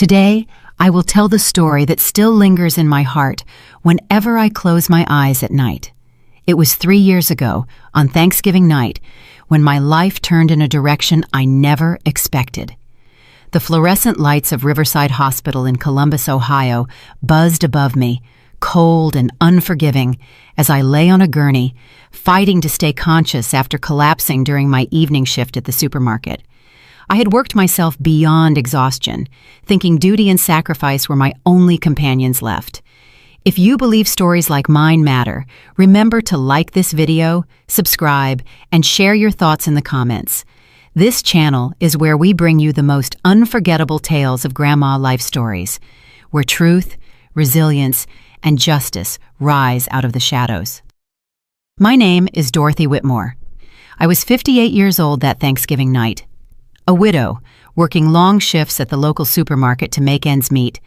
Today, I will tell the story that still lingers in my heart whenever I close my eyes at night. It was 3 years ago, on Thanksgiving night, when my life turned in a direction I never expected. The fluorescent lights of Riverside Hospital in Columbus, Ohio, buzzed above me, cold and unforgiving, as I lay on a gurney, fighting to stay conscious after collapsing during my evening shift at the supermarket. I had worked myself beyond exhaustion, thinking duty and sacrifice were my only companions left. If you believe stories like mine matter, remember to like this video, subscribe, and share your thoughts in the comments. This channel is where we bring you the most unforgettable tales of grandma life stories, where truth, resilience, and justice rise out of the shadows. My name is Dorothy Whitmore. I was 58 years old that Thanksgiving night. A widow, working long shifts at the local supermarket to make ends meet,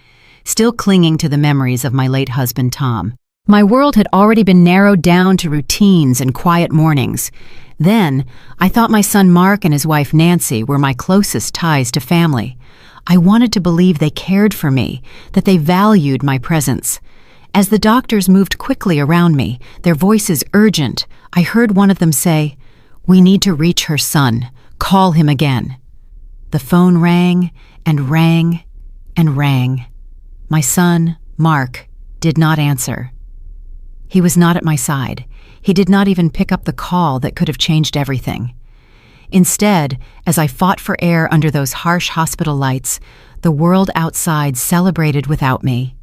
still clinging to the memories of my late husband, Tom. My world had already been narrowed down to routines and quiet mornings. Then, I thought my son Mark and his wife Nancy were my closest ties to family. I wanted to believe they cared for me, that they valued my presence. As the doctors moved quickly around me, their voices urgent, I heard one of them say, "We need to reach her son. Call him again." The phone rang and rang and rang. My son, Mark, did not answer. He was not at my side. He did not even pick up the call that could have changed everything. Instead, as I fought for air under those harsh hospital lights, the world outside celebrated without me.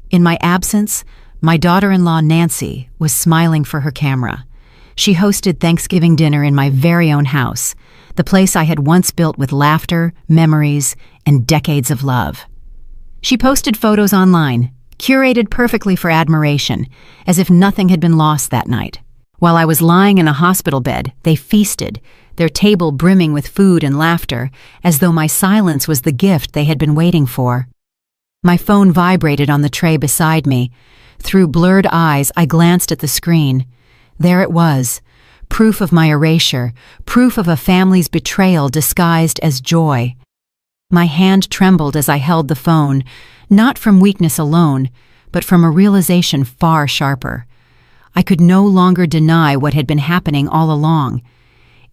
In my absence, my daughter-in-law Nancy was smiling for her camera. She hosted Thanksgiving dinner in my very own house, the place I had once built with laughter, memories, and decades of love. She posted photos online, curated perfectly for admiration, as if nothing had been lost that night. While I was lying in a hospital bed, they feasted, their table brimming with food and laughter, as though my silence was the gift they had been waiting for. My phone vibrated on the tray beside me. Through blurred eyes, I glanced at the screen. There it was, proof of my erasure, proof of a family's betrayal disguised as joy. My hand trembled as I held the phone, not from weakness alone, but from a realization far sharper. I could no longer deny what had been happening all along.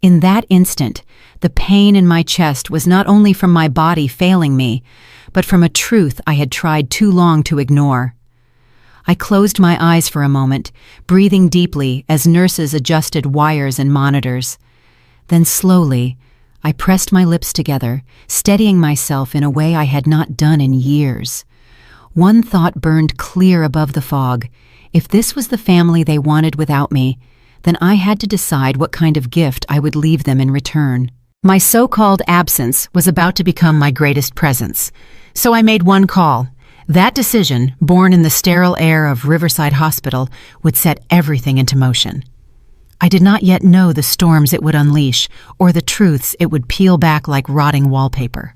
In that instant, the pain in my chest was not only from my body failing me, but from a truth I had tried too long to ignore. I closed my eyes for a moment, breathing deeply as nurses adjusted wires and monitors. Then slowly, I pressed my lips together, steadying myself in a way I had not done in years. One thought burned clear above the fog. If this was the family they wanted without me, then I had to decide what kind of gift I would leave them in return. My so-called absence was about to become my greatest presence, so I made one call. That decision, born in the sterile air of Riverside Hospital, would set everything into motion. I did not yet know the storms it would unleash, or the truths it would peel back like rotting wallpaper.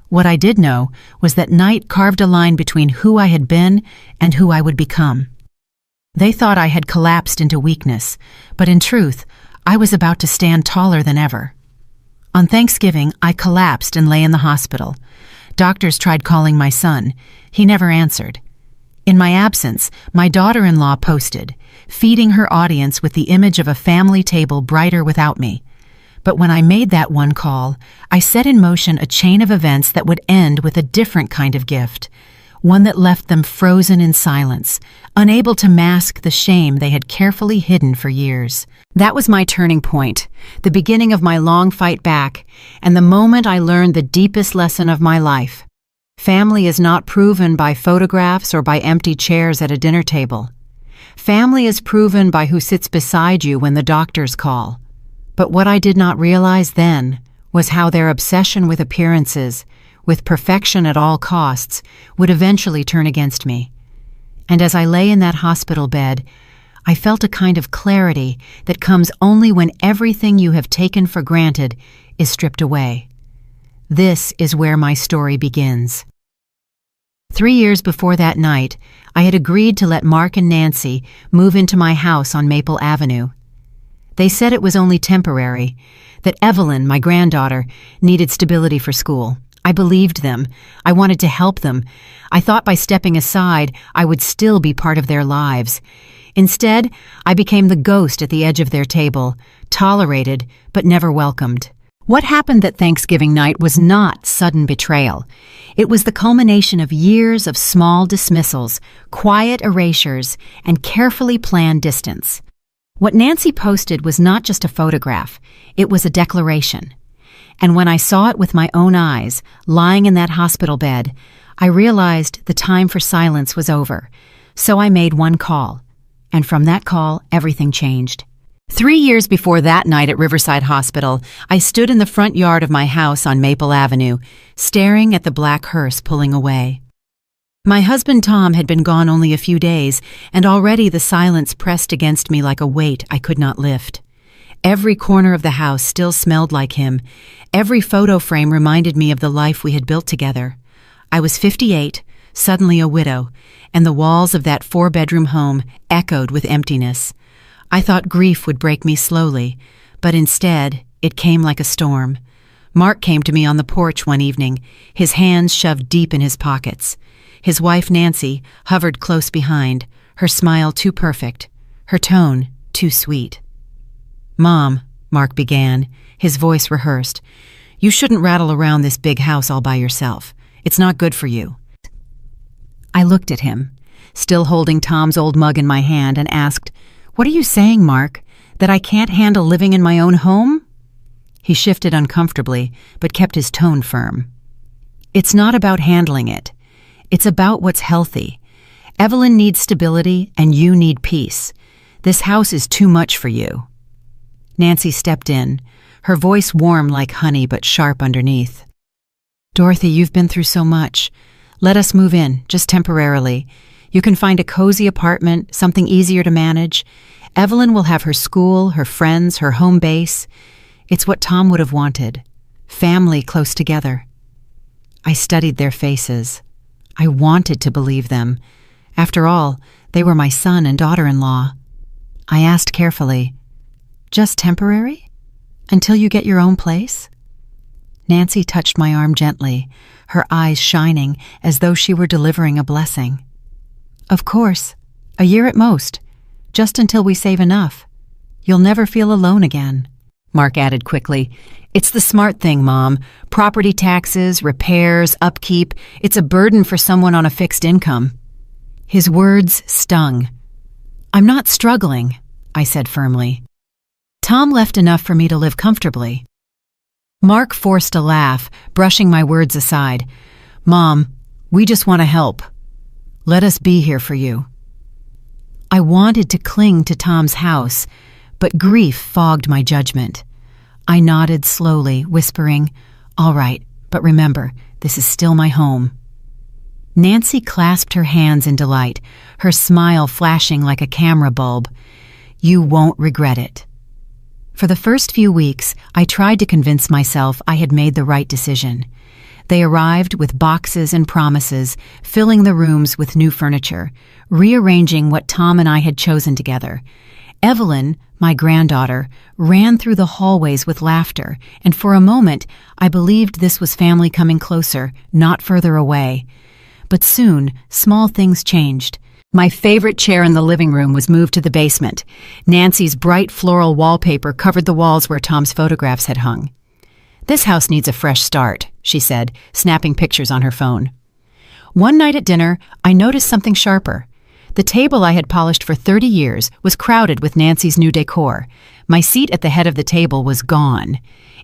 What I did know was that night carved a line between who I had been and who I would become. They thought I had collapsed into weakness, but in truth, I was about to stand taller than ever. On Thanksgiving, I collapsed and lay in the hospital. Doctors tried calling my son. He never answered. In my absence, my daughter-in-law posted, feeding her audience with the image of a family table brighter without me. But when I made that one call, I set in motion a chain of events that would end with a different kind of gift, one that left them frozen in silence, unable to mask the shame they had carefully hidden for years. That was my turning point, the beginning of my long fight back, and the moment I learned the deepest lesson of my life. Family is not proven by photographs or by empty chairs at a dinner table. Family is proven by who sits beside you when the doctors call. But what I did not realize then was how their obsession with appearances, with perfection at all costs, would eventually turn against me. And as I lay in that hospital bed, I felt a kind of clarity that comes only when everything you have taken for granted is stripped away. This is where my story begins. 3 years before that night, I had agreed to let Mark and Nancy move into my house on Maple Avenue. They said it was only temporary, that Evelyn, my granddaughter, needed stability for school. I believed them. I wanted to help them. I thought by stepping aside, I would still be part of their lives. Instead, I became the ghost at the edge of their table, tolerated but never welcomed. What happened that Thanksgiving night was not sudden betrayal. It was the culmination of years of small dismissals, quiet erasures, and carefully planned distance. What Nancy posted was not just a photograph, it was a declaration. And when I saw it with my own eyes, lying in that hospital bed, I realized the time for silence was over. So I made one call. And from that call, everything changed. 3 years before that night at Riverside Hospital, I stood in the front yard of my house on Maple Avenue, staring at the black hearse pulling away. My husband Tom had been gone only a few days, and already the silence pressed against me like a weight I could not lift. Every corner of the house still smelled like him. Every photo frame reminded me of the life we had built together. I was 58, suddenly a widow, and the walls of that 4-bedroom home echoed with emptiness. I thought grief would break me slowly, but instead, it came like a storm. Mark came to me on the porch one evening, his hands shoved deep in his pockets. His wife, Nancy, hovered close behind, her smile too perfect, her tone too sweet. "Mom," Mark began, his voice rehearsed, "you shouldn't rattle around this big house all by yourself. It's not good for you." I looked at him, still holding Tom's old mug in my hand, and asked, "What are you saying, Mark? That I can't handle living in my own home?" He shifted uncomfortably, but kept his tone firm. "It's not about handling it. It's about what's healthy. Evelyn needs stability, and you need peace. This house is too much for you." Nancy stepped in, her voice warm like honey but sharp underneath. "Dorothy, you've been through so much. Let us move in, just temporarily. You can find a cozy apartment, something easier to manage. Evelyn will have her school, her friends, her home base. It's what Tom would have wanted. Family close together." I studied their faces. I wanted to believe them. After all, they were my son and daughter-in-law. I asked carefully, "Just temporary? Until you get your own place?" Nancy touched my arm gently, her eyes shining as though she were delivering a blessing. "Of course. A year at most. Just until we save enough. You'll never feel alone again." Mark added quickly, "It's the smart thing, Mom. Property taxes, repairs, upkeep. It's a burden for someone on a fixed income." His words stung. "I'm not struggling," I said firmly. "Tom left enough for me to live comfortably." Mark forced a laugh, brushing my words aside. "Mom, we just want to help. Let us be here for you." I wanted to cling to Tom's house, but grief fogged my judgment. I nodded slowly, whispering, "All right, but remember, this is still my home." Nancy clasped her hands in delight, her smile flashing like a camera bulb. "You won't regret it." For the first few weeks, I tried to convince myself I had made the right decision. They arrived with boxes and promises, filling the rooms with new furniture, rearranging what Tom and I had chosen together. Evelyn, my granddaughter, ran through the hallways with laughter, and for a moment I believed this was family coming closer, not further away. But soon, small things changed. My favorite chair in the living room was moved to the basement. Nancy's bright floral wallpaper covered the walls where Tom's photographs had hung. "This house needs a fresh start," she said, snapping pictures on her phone. One night at dinner, I noticed something sharper. The table I had polished for 30 years was crowded with Nancy's new decor. My seat at the head of the table was gone.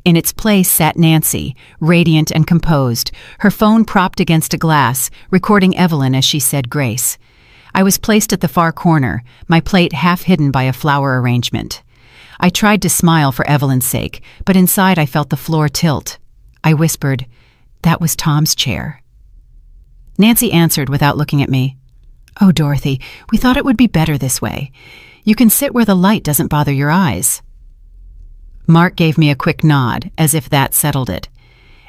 In its place sat Nancy, radiant and composed, her phone propped against a glass, recording Evelyn as she said grace. I was placed at the far corner, my plate half hidden by a flower arrangement. I tried to smile for Evelyn's sake, but inside I felt the floor tilt. I whispered, "That was Tom's chair." Nancy answered without looking at me, "Oh, Dorothy, we thought it would be better this way. You can sit where the light doesn't bother your eyes." Mark gave me a quick nod, as if that settled it.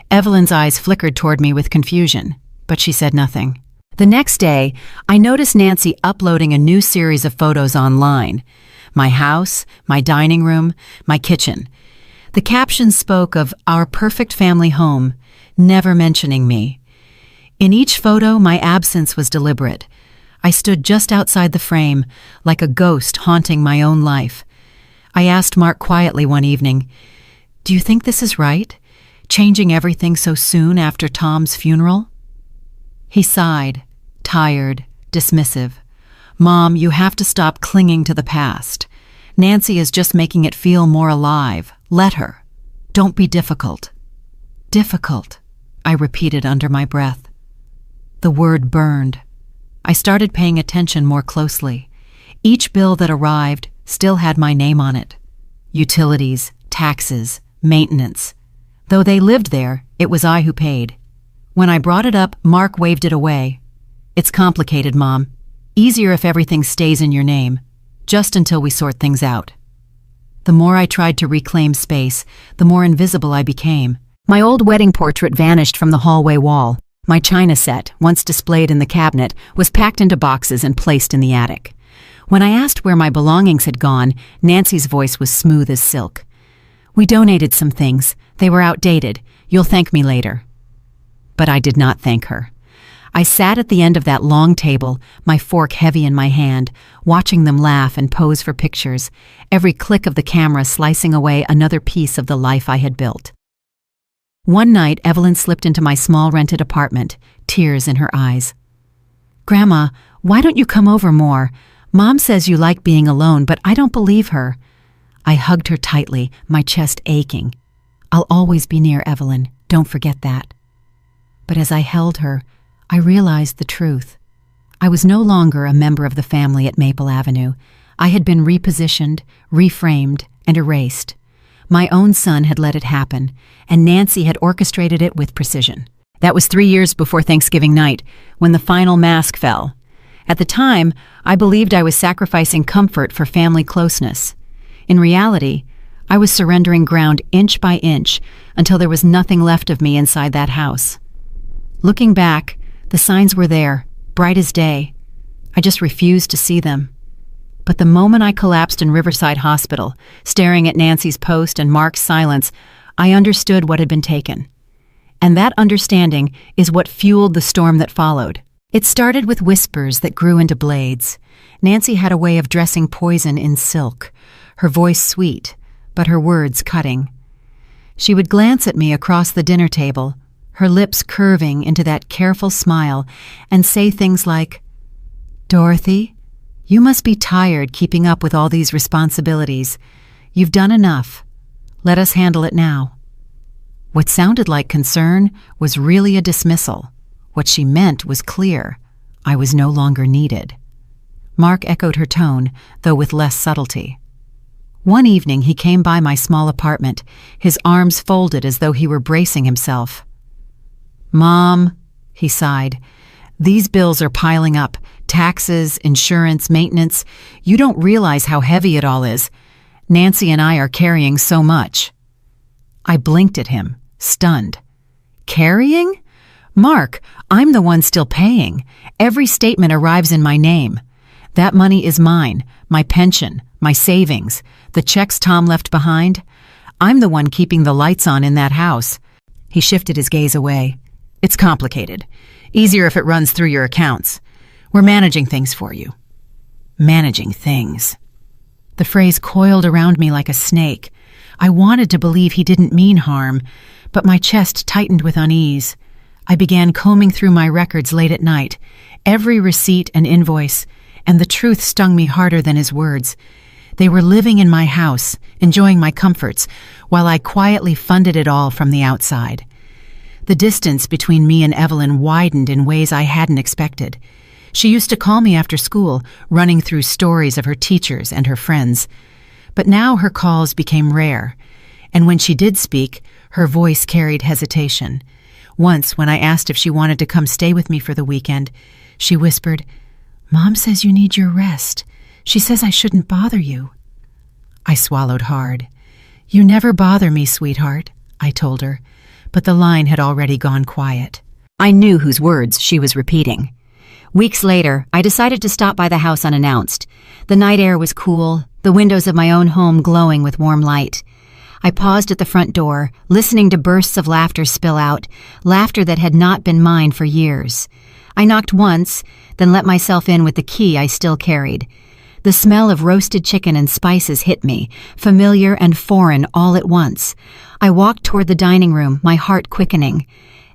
Evelyn's eyes flickered toward me with confusion, but she said nothing. The next day, I noticed Nancy uploading a new series of photos online. My house, my dining room, my kitchen. The captions spoke of our perfect family home, never mentioning me. In each photo, my absence was deliberate. I stood just outside the frame, like a ghost haunting my own life. I asked Mark quietly one evening, "Do you think this is right? Changing everything so soon after Tom's funeral?" He sighed, tired, dismissive. "Mom, you have to stop clinging to the past. Nancy is just making it feel more alive. Let her. Don't be difficult." "Difficult," I repeated under my breath. The word burned. I started paying attention more closely. Each bill that arrived still had my name on it. Utilities, taxes, maintenance. Though they lived there, it was I who paid. When I brought it up, Mark waved it away. "It's complicated, Mom. Easier if everything stays in your name, just until we sort things out." The more I tried to reclaim space, the more invisible I became. My old wedding portrait vanished from the hallway wall. My china set, once displayed in the cabinet, was packed into boxes and placed in the attic. When I asked where my belongings had gone, Nancy's voice was smooth as silk. "We donated some things. They were outdated. You'll thank me later." But I did not thank her. I sat at the end of that long table, my fork heavy in my hand, watching them laugh and pose for pictures, every click of the camera slicing away another piece of the life I had built. One night, Evelyn slipped into my small rented apartment, tears in her eyes. "Grandma, why don't you come over more? Mom says you like being alone, but I don't believe her." I hugged her tightly, my chest aching. "I'll always be near Evelyn, don't forget that." But as I held her, I realized the truth. I was no longer a member of the family at Maple Avenue. I had been repositioned, reframed, and erased. My own son had let it happen, and Nancy had orchestrated it with precision. That was 3 years before Thanksgiving night, when the final mask fell. At the time, I believed I was sacrificing comfort for family closeness. In reality, I was surrendering ground inch by inch until there was nothing left of me inside that house. Looking back, the signs were there, bright as day. I just refused to see them. But the moment I collapsed in Riverside Hospital, staring at Nancy's post and Mark's silence, I understood what had been taken. And that understanding is what fueled the storm that followed. It started with whispers that grew into blades. Nancy had a way of dressing poison in silk, her voice sweet, but her words cutting. She would glance at me across the dinner table, her lips curving into that careful smile, and say things like, "Dorothy, you must be tired keeping up with all these responsibilities. You've done enough. Let us handle it now." What sounded like concern was really a dismissal. What she meant was clear. I was no longer needed. Mark echoed her tone, though with less subtlety. One evening he came by my small apartment, his arms folded as though he were bracing himself. "Mom," he sighed, "these bills are piling up. Taxes, insurance, maintenance. You don't realize how heavy it all is. Nancy and I are carrying so much." I blinked at him, stunned. "Carrying? Mark, I'm the one still paying. Every statement arrives in my name. That money is mine, my pension, my savings, the checks Tom left behind. I'm the one keeping the lights on in that house." He shifted his gaze away. "It's complicated. Easier if it runs through your accounts. We're managing things for you." Managing things. The phrase coiled around me like a snake. I wanted to believe he didn't mean harm, but my chest tightened with unease. I began combing through my records late at night, every receipt and invoice, and the truth stung me harder than his words. They were living in my house, enjoying my comforts, while I quietly funded it all from the outside. The distance between me and Evelyn widened in ways I hadn't expected. She used to call me after school, running through stories of her teachers and her friends. But now her calls became rare, and when she did speak, her voice carried hesitation. Once, when I asked if she wanted to come stay with me for the weekend, she whispered, "Mom says you need your rest. She says I shouldn't bother you." I swallowed hard. "You never bother me, sweetheart," I told her, but the line had already gone quiet. I knew whose words she was repeating. Weeks later, I decided to stop by the house unannounced. The night air was cool, the windows of my own home glowing with warm light. I paused at the front door, listening to bursts of laughter spill out, laughter that had not been mine for years. I knocked once, then let myself in with the key I still carried. The smell of roasted chicken and spices hit me, familiar and foreign all at once. I walked toward the dining room, my heart quickening.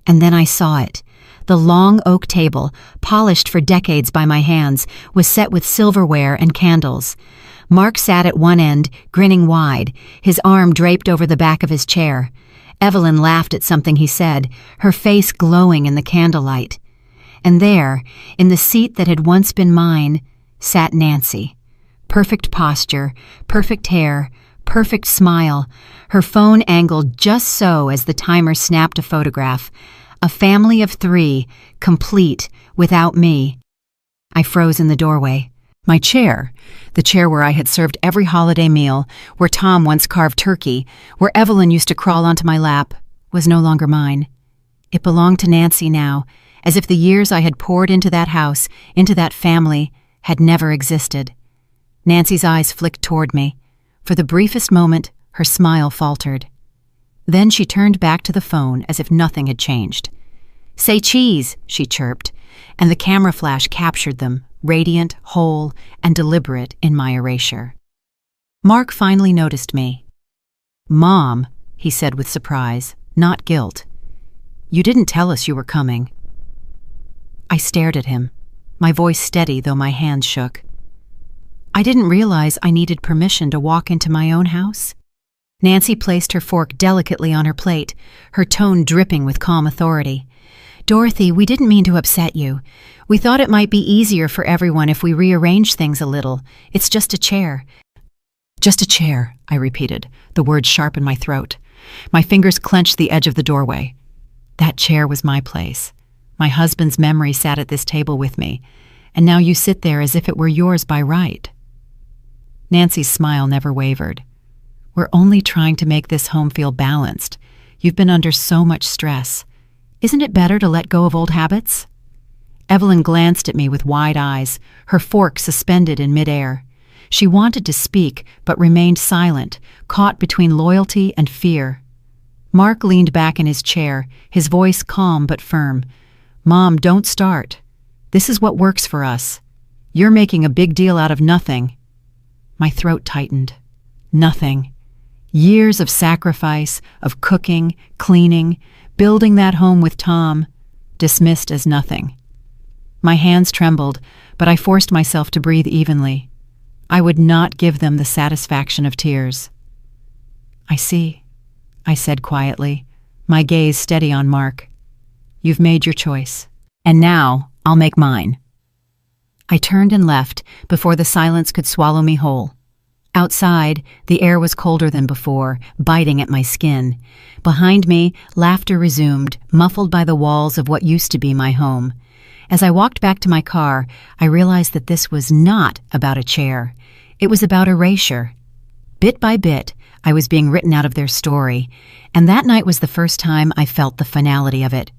And then I saw it. The long oak table, polished for decades by my hands, was set with silverware and candles. Mark sat at one end, grinning wide, his arm draped over the back of his chair. Evelyn laughed at something he said, her face glowing in the candlelight. And there, in the seat that had once been mine, sat Nancy. Perfect posture, perfect hair, perfect smile, her phone angled just so as the timer snapped a photograph. A family of 3, complete, without me. I froze in the doorway. My chair, the chair where I had served every holiday meal, where Tom once carved turkey, where Evelyn used to crawl onto my lap, was no longer mine. It belonged to Nancy now, as if the years I had poured into that house, into that family, had never existed. Nancy's eyes flicked toward me. For the briefest moment, her smile faltered. Then she turned back to the phone as if nothing had changed. "Say cheese," she chirped, and the camera flash captured them, radiant, whole, and deliberate in my erasure. Mark finally noticed me. "Mom," he said with surprise, not guilt. "You didn't tell us you were coming." I stared at him, my voice steady though my hands shook. I didn't realize I needed permission to walk into my own house. Nancy placed her fork delicately on her plate, her tone dripping with calm authority. "Dorothy, we didn't mean to upset you. We thought it might be easier for everyone if we rearranged things a little. It's just a chair." "Just a chair," I repeated, the words sharp in my throat. My fingers clenched the edge of the doorway. That chair was my place. My husband's memory sat at this table with me, and now you sit there as if it were yours by right. Nancy's smile never wavered. "We're only trying to make this home feel balanced. You've been under so much stress. Isn't it better to let go of old habits?" Evelyn glanced at me with wide eyes, her fork suspended in midair. She wanted to speak, but remained silent, caught between loyalty and fear. Mark leaned back in his chair, his voice calm but firm. "Mom, don't start. This is what works for us. You're making a big deal out of nothing." My throat tightened. Nothing. Years of sacrifice, of cooking, cleaning, building that home with Tom, dismissed as nothing. My hands trembled, but I forced myself to breathe evenly. I would not give them the satisfaction of tears. "I see," I said quietly, my gaze steady on Mark. "You've made your choice, and now I'll make mine." I turned and left before the silence could swallow me whole. Outside, the air was colder than before, biting at my skin. Behind me, laughter resumed, muffled by the walls of what used to be my home. As I walked back to my car, I realized that this was not about a chair. It was about erasure. Bit by bit, I was being written out of their story, and that night was the first time I felt the finality of it.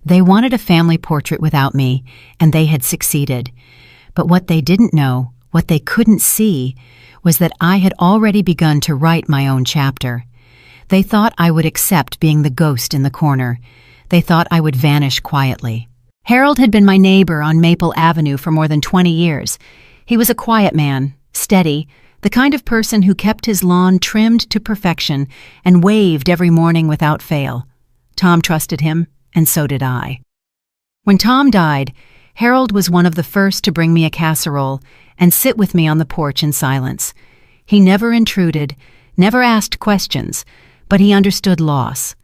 They wanted a family portrait without me, and they had succeeded. But what they didn't know, what they couldn't see, was that I had already begun to write my own chapter. They thought I would accept being the ghost in the corner. They thought I would vanish quietly. Harold had been my neighbor on Maple Avenue for more than 20 years. He was a quiet man, steady, the kind of person who kept his lawn trimmed to perfection and waved every morning without fail. Tom trusted him, and so did I. When Tom died, Harold was one of the first to bring me a casserole and sit with me on the porch in silence. He never intruded, never asked questions, but he understood loss.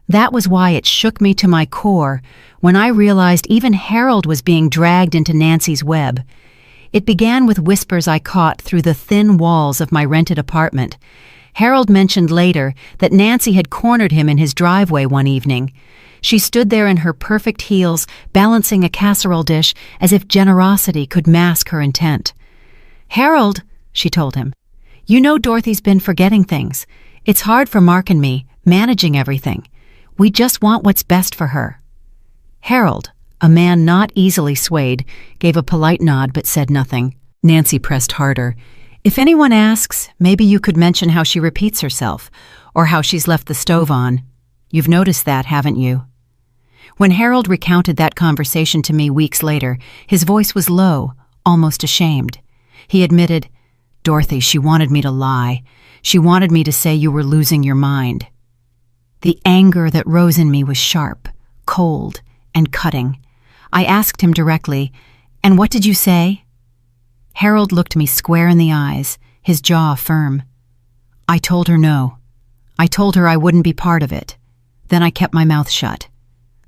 That was why it shook me to my core when I realized even Harold was being dragged into Nancy's web. It began with whispers I caught through the thin walls of my rented apartment. Harold mentioned later that Nancy had cornered him in his driveway one evening. She stood there in her perfect heels, balancing a casserole dish as if generosity could mask her intent. "Harold," she told him, "you know Dorothy's been forgetting things. It's hard for Mark and me, managing everything. We just want what's best for her." Harold, a man not easily swayed, gave a polite nod but said nothing. Nancy pressed harder. "If anyone asks, maybe you could mention how she repeats herself, or how she's left the stove on. You've noticed that, haven't you?" When Harold recounted that conversation to me weeks later, his voice was low, almost ashamed. He admitted, "Dorothy, she wanted me to lie. She wanted me to say you were losing your mind." The anger that rose in me was sharp, cold, and cutting. I asked him directly, "And what did you say?" Harold looked me square in the eyes, his jaw firm. "I told her no. I told her I wouldn't be part of it. Then I kept my mouth shut.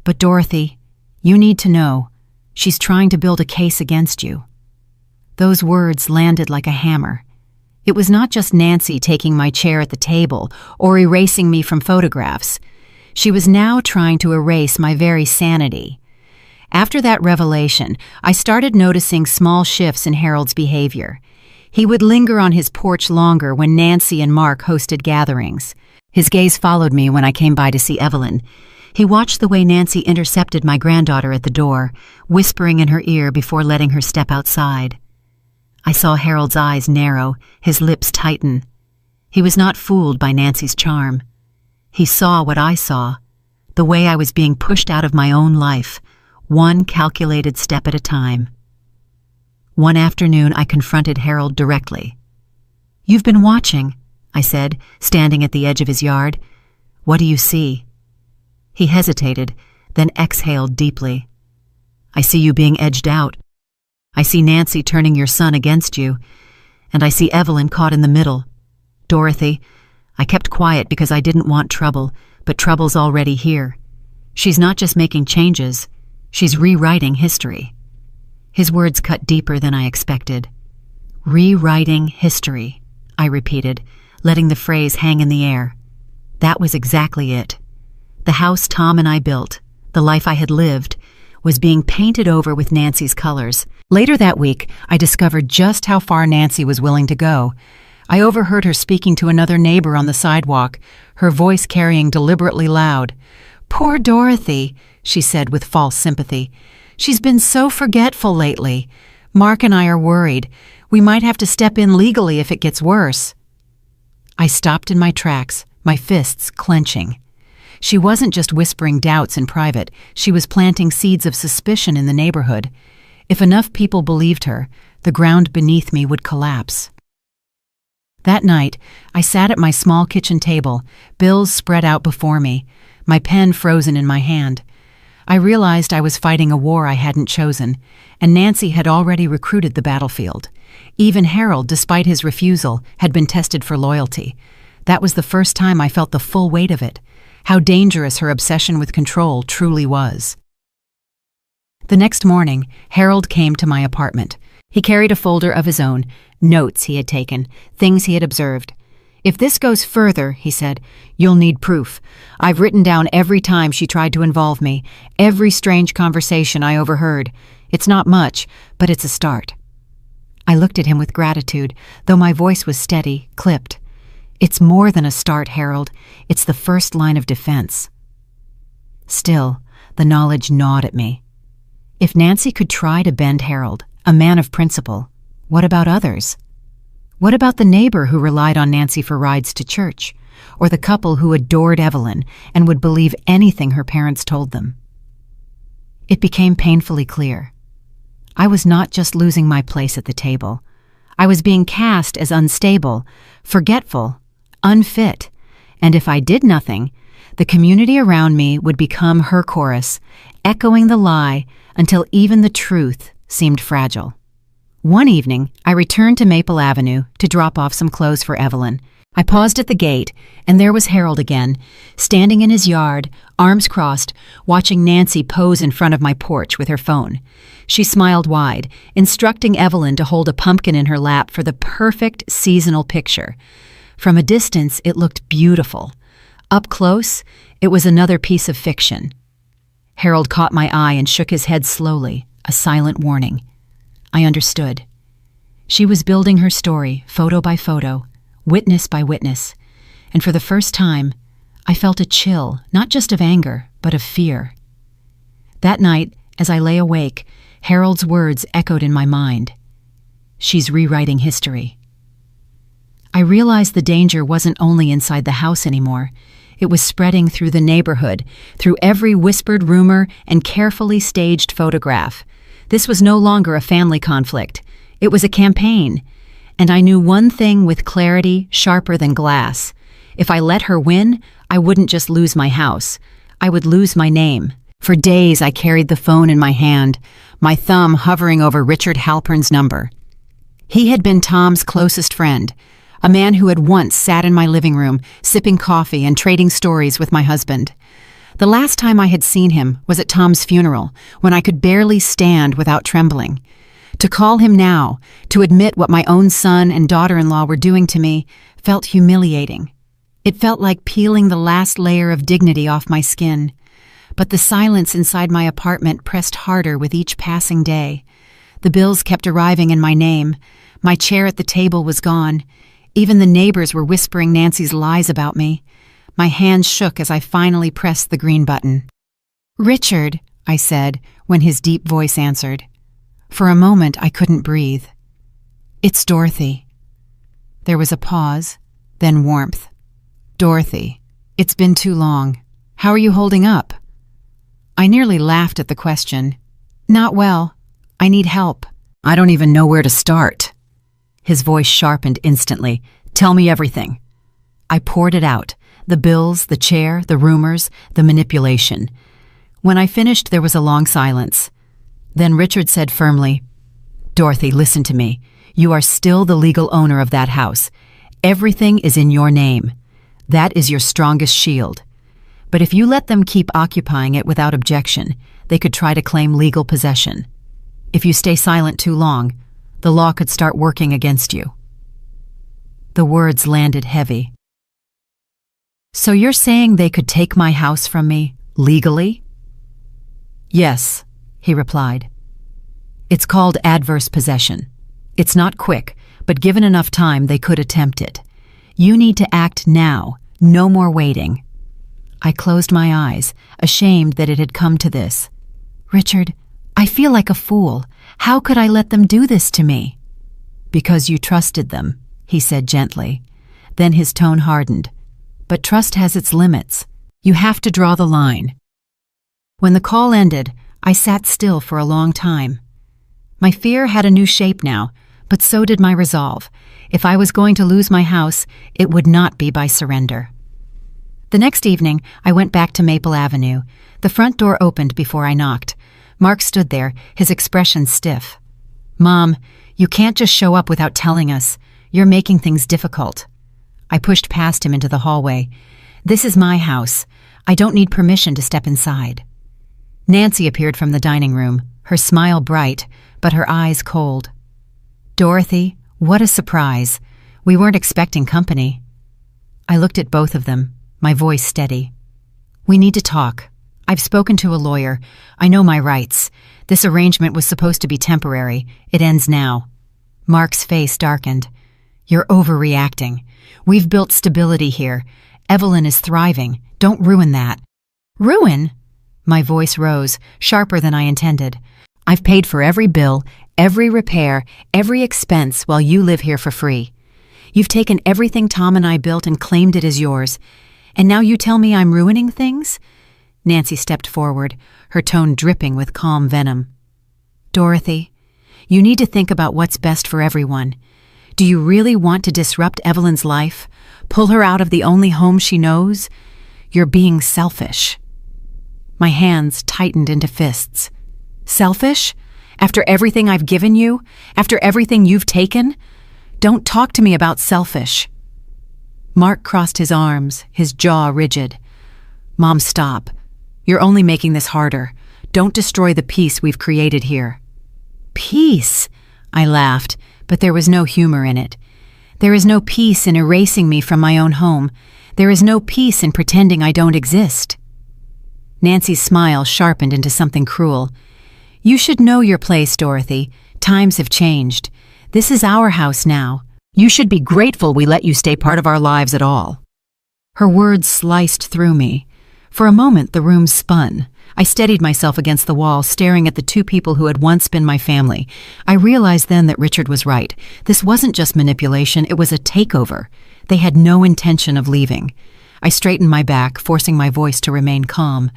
But Dorothy, you need to know, she's trying to build a case against you." Those words landed like a hammer. It was not just Nancy taking my chair at the table or erasing me from photographs. She was now trying to erase my very sanity. After that revelation, I started noticing small shifts in Harold's behavior. He would linger on his porch longer when Nancy and Mark hosted gatherings. His gaze followed me when I came by to see Evelyn. He watched the way Nancy intercepted my granddaughter at the door, whispering in her ear before letting her step outside. I saw Harold's eyes narrow, his lips tighten. He was not fooled by Nancy's charm. He saw what I saw, the way I was being pushed out of my own life, one calculated step at a time. One afternoon, I confronted Harold directly. "You've been watching," I said, standing at the edge of his yard. "What do you see?" He hesitated, then exhaled deeply. "I see you being edged out. I see Nancy turning your son against you, and I see Evelyn caught in the middle. Dorothy, I kept quiet because I didn't want trouble, but trouble's already here. She's not just making changes, she's rewriting history." His words cut deeper than I expected. "Rewriting history," I repeated, letting the phrase hang in the air. That was exactly it. The house Tom and I built, the life I had lived, was being painted over with Nancy's colors. Later that week, I discovered just how far Nancy was willing to go. I overheard her speaking to another neighbor on the sidewalk, her voice carrying deliberately loud. "Poor Dorothy," she said with false sympathy. "She's been so forgetful lately. Mark and I are worried. We might have to step in legally if it gets worse." I stopped in my tracks, my fists clenching. She wasn't just whispering doubts in private, she was planting seeds of suspicion in the neighborhood. If enough people believed her, the ground beneath me would collapse. That night, I sat at my small kitchen table, bills spread out before me, my pen frozen in my hand. I realized I was fighting a war I hadn't chosen, and Nancy had already recruited the battlefield. Even Harold, despite his refusal, had been tested for loyalty. That was the first time I felt the full weight of it, how dangerous her obsession with control truly was. The next morning, Harold came to my apartment. He carried a folder of his own, notes he had taken, things he had observed. "If this goes further," he said, "you'll need proof. I've written down every time she tried to involve me, every strange conversation I overheard. It's not much, but it's a start." I looked at him with gratitude, though my voice was steady, clipped. "It's more than a start, Harold. It's the first line of defense." Still, the knowledge gnawed at me. If Nancy could try to bend Harold, a man of principle, what about others? What about the neighbor who relied on Nancy for rides to church, or the couple who adored Evelyn and would believe anything her parents told them? It became painfully clear. I was not just losing my place at the table. I was being cast as unstable, forgetful, unfit, and if I did nothing, the community around me would become her chorus, echoing the lie until even the truth seemed fragile. One evening, I returned to Maple Avenue to drop off some clothes for Evelyn. I paused at the gate, and there was Harold again, standing in his yard, arms crossed, watching Nancy pose in front of my porch with her phone. She smiled wide, instructing Evelyn to hold a pumpkin in her lap for the perfect seasonal picture. From a distance, it looked beautiful. Up close, it was another piece of fiction. Harold caught my eye and shook his head slowly, a silent warning. I understood. She was building her story, photo by photo, witness by witness, and for the first time, I felt a chill, not just of anger, but of fear. That night, as I lay awake, Harold's words echoed in my mind. "She's rewriting history." I realized the danger wasn't only inside the house anymore. It was spreading through the neighborhood, through every whispered rumor and carefully staged photograph. This was no longer a family conflict. It was a campaign. And I knew one thing with clarity sharper than glass. If I let her win, I wouldn't just lose my house. I would lose my name. For days I carried the phone in my hand, my thumb hovering over Richard Halpern's number. He had been Tom's closest friend, a man who had once sat in my living room, sipping coffee and trading stories with my husband. The last time I had seen him was at Tom's funeral, when I could barely stand without trembling. To call him now, to admit what my own son and daughter-in-law were doing to me, felt humiliating. It felt like peeling the last layer of dignity off my skin. But the silence inside my apartment pressed harder with each passing day. The bills kept arriving in my name. My chair at the table was gone. Even the neighbors were whispering Nancy's lies about me. My hands shook as I finally pressed the green button. "Richard," I said, when his deep voice answered. For a moment, I couldn't breathe. "It's Dorothy." There was a pause, then warmth. "Dorothy, it's been too long. How are you holding up?" I nearly laughed at the question. "Not well. I need help." "I don't even know where to start." His voice sharpened instantly. "Tell me everything." I poured it out. The bills, the chair, the rumors, the manipulation. When I finished, there was a long silence. Then Richard said firmly, "Dorothy, listen to me. You are still the legal owner of that house. Everything is in your name. That is your strongest shield. But if you let them keep occupying it without objection, they could try to claim legal possession. If you stay silent too long, the law could start working against you." The words landed heavy. "So you're saying they could take my house from me, legally?" "Yes," he replied. "It's called adverse possession. It's not quick, but given enough time, they could attempt it. You need to act now, no more waiting." I closed my eyes, ashamed that it had come to this. "Richard, I feel like a fool. How could I let them do this to me?" "Because you trusted them," he said gently. Then his tone hardened. "But trust has its limits. You have to draw the line." When the call ended, I sat still for a long time. My fear had a new shape now, but so did my resolve. If I was going to lose my house, it would not be by surrender. The next evening, I went back to Maple Avenue. The front door opened before I knocked. Mark stood there, his expression stiff. "Mom, you can't just show up without telling us. You're making things difficult." I pushed past him into the hallway. "This is my house. I don't need permission to step inside." Nancy appeared from the dining room, her smile bright, but her eyes cold. "Dorothy, what a surprise. We weren't expecting company." I looked at both of them, my voice steady. "We need to talk. I've spoken to a lawyer. I know my rights. This arrangement was supposed to be temporary. It ends now." Mark's face darkened. "You're overreacting. We've built stability here. Evelyn is thriving. Don't ruin that." "Ruin?" My voice rose, sharper than I intended. "I've paid for every bill, every repair, every expense while you live here for free. You've taken everything Tom and I built and claimed it as yours. And now you tell me I'm ruining things?" Nancy stepped forward, her tone dripping with calm venom. "Dorothy, you need to think about what's best for everyone. Do you really want to disrupt Evelyn's life? Pull her out of the only home she knows? You're being selfish." My hands tightened into fists. "Selfish? After everything I've given you? After everything you've taken? Don't talk to me about selfish." Mark crossed his arms, his jaw rigid. "Mom, stop. You're only making this harder. Don't destroy the peace we've created here." "Peace?" I laughed, but there was no humor in it. "There is no peace in erasing me from my own home. There is no peace in pretending I don't exist." Nancy's smile sharpened into something cruel. "You should know your place, Dorothy. Times have changed. This is our house now. You should be grateful we let you stay part of our lives at all." Her words sliced through me. For a moment, the room spun. I steadied myself against the wall, staring at the two people who had once been my family. I realized then that Richard was right. This wasn't just manipulation, it was a takeover. They had no intention of leaving. I straightened my back, forcing my voice to remain calm.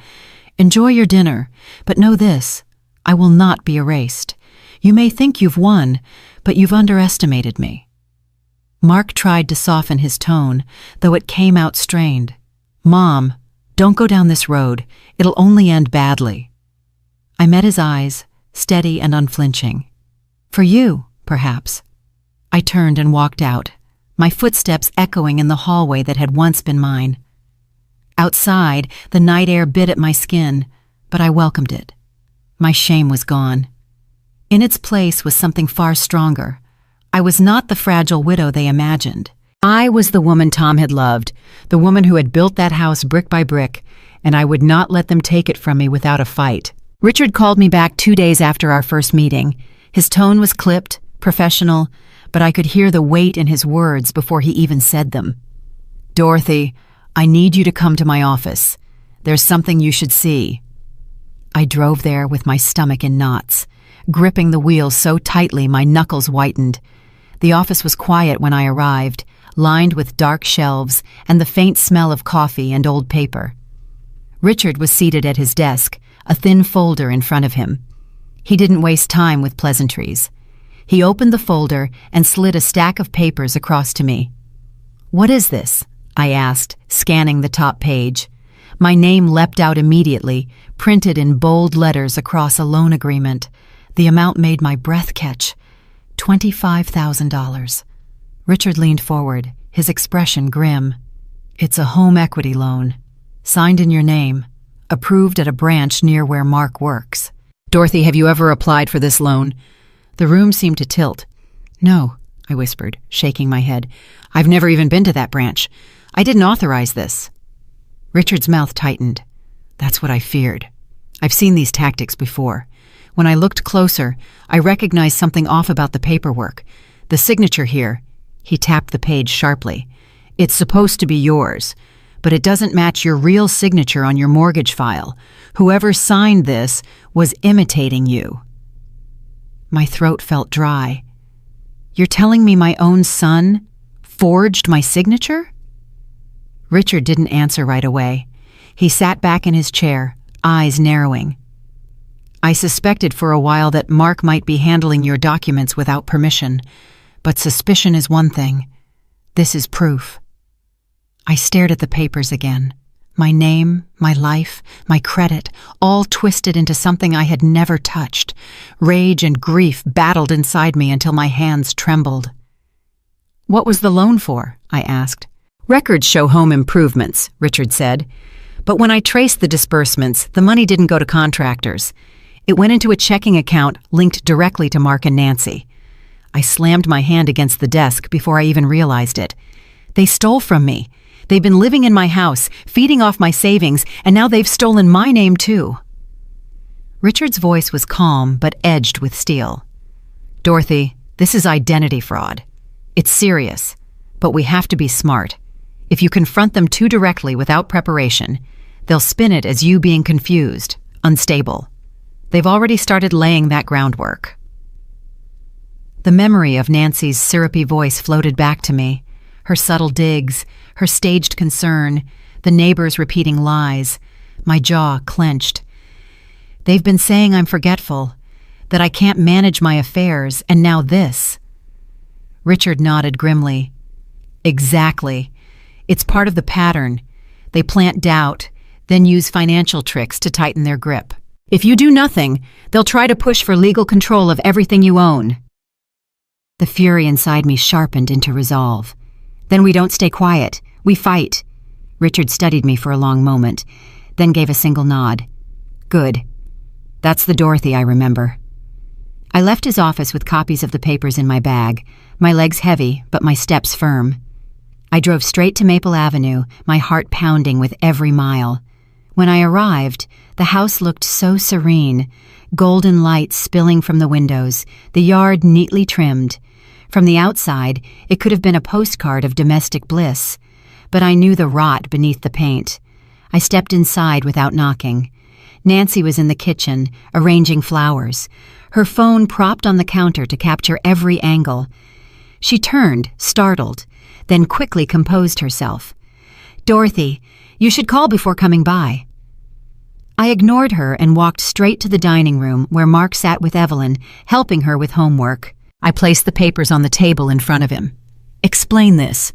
Enjoy your dinner, but know this, I will not be erased. You may think you've won, but you've underestimated me. Mark tried to soften his tone, though it came out strained. Mom, don't go down this road. It'll only end badly. I met his eyes, steady and unflinching. For you, perhaps. I turned and walked out, my footsteps echoing in the hallway that had once been mine. Outside, the night air bit at my skin, but I welcomed it. My shame was gone. In its place was something far stronger. I was not the fragile widow they imagined. I was the woman Tom had loved, the woman who had built that house brick by brick, and I would not let them take it from me without a fight. Richard called me back 2 days after our first meeting. His tone was clipped, professional, but I could hear the weight in his words before he even said them. Dorothy, I need you to come to my office. There's something you should see. I drove there with my stomach in knots, gripping the wheel so tightly my knuckles whitened. The office was quiet when I arrived, lined with dark shelves and the faint smell of coffee and old paper. Richard was seated at his desk, a thin folder in front of him. He didn't waste time with pleasantries. He opened the folder and slid a stack of papers across to me. What is this? I asked, scanning the top page. My name leapt out immediately, printed in bold letters across a loan agreement. The amount made my breath catch. $25,000. Richard leaned forward, his expression grim. It's a home equity loan. Signed in your name. Approved at a branch near where Mark works. Dorothy, have you ever applied for this loan? The room seemed to tilt. No, I whispered, shaking my head. I've never even been to that branch. I didn't authorize this. Richard's mouth tightened. That's what I feared. I've seen these tactics before. When I looked closer, I recognized something off about the paperwork. The signature here. He tapped the page sharply. It's supposed to be yours, but it doesn't match your real signature on your mortgage file. Whoever signed this was imitating you. My throat felt dry. You're telling me my own son forged my signature? Richard didn't answer right away. He sat back in his chair, eyes narrowing. I suspected for a while that Mark might be handling your documents without permission, but suspicion is one thing. This is proof. I stared at the papers again. My name, my life, my credit, all twisted into something I had never touched. Rage and grief battled inside me until my hands trembled. What was the loan for? I asked. Records show home improvements, Richard said. But when I traced the disbursements, the money didn't go to contractors. It went into a checking account linked directly to Mark and Nancy. I slammed my hand against the desk before I even realized it. They stole from me. They've been living in my house, feeding off my savings, and now they've stolen my name too. Richard's voice was calm but edged with steel. Dorothy, this is identity fraud. It's serious, but we have to be smart. If you confront them too directly without preparation, they'll spin it as you being confused, unstable. They've already started laying that groundwork. The memory of Nancy's syrupy voice floated back to me, her subtle digs, her staged concern, the neighbors repeating lies. My jaw clenched. They've been saying I'm forgetful, that I can't manage my affairs, and now this. Richard nodded grimly. Exactly. It's part of the pattern. They plant doubt, then use financial tricks to tighten their grip. If you do nothing, they'll try to push for legal control of everything you own. The fury inside me sharpened into resolve. Then we don't stay quiet. We fight. Richard studied me for a long moment, then gave a single nod. Good. That's the Dorothy I remember. I left his office with copies of the papers in my bag, my legs heavy, but my steps firm. I drove straight to Maple Avenue, my heart pounding with every mile. When I arrived, the house looked so serene, golden light spilling from the windows, the yard neatly trimmed. From the outside, it could have been a postcard of domestic bliss, but I knew the rot beneath the paint. I stepped inside without knocking. Nancy was in the kitchen, arranging flowers, her phone propped on the counter to capture every angle. She turned, startled, then quickly composed herself. "Dorothy, you should call before coming by." I ignored her and walked straight to the dining room where Mark sat with Evelyn, helping her with homework. I placed the papers on the table in front of him. "Explain this."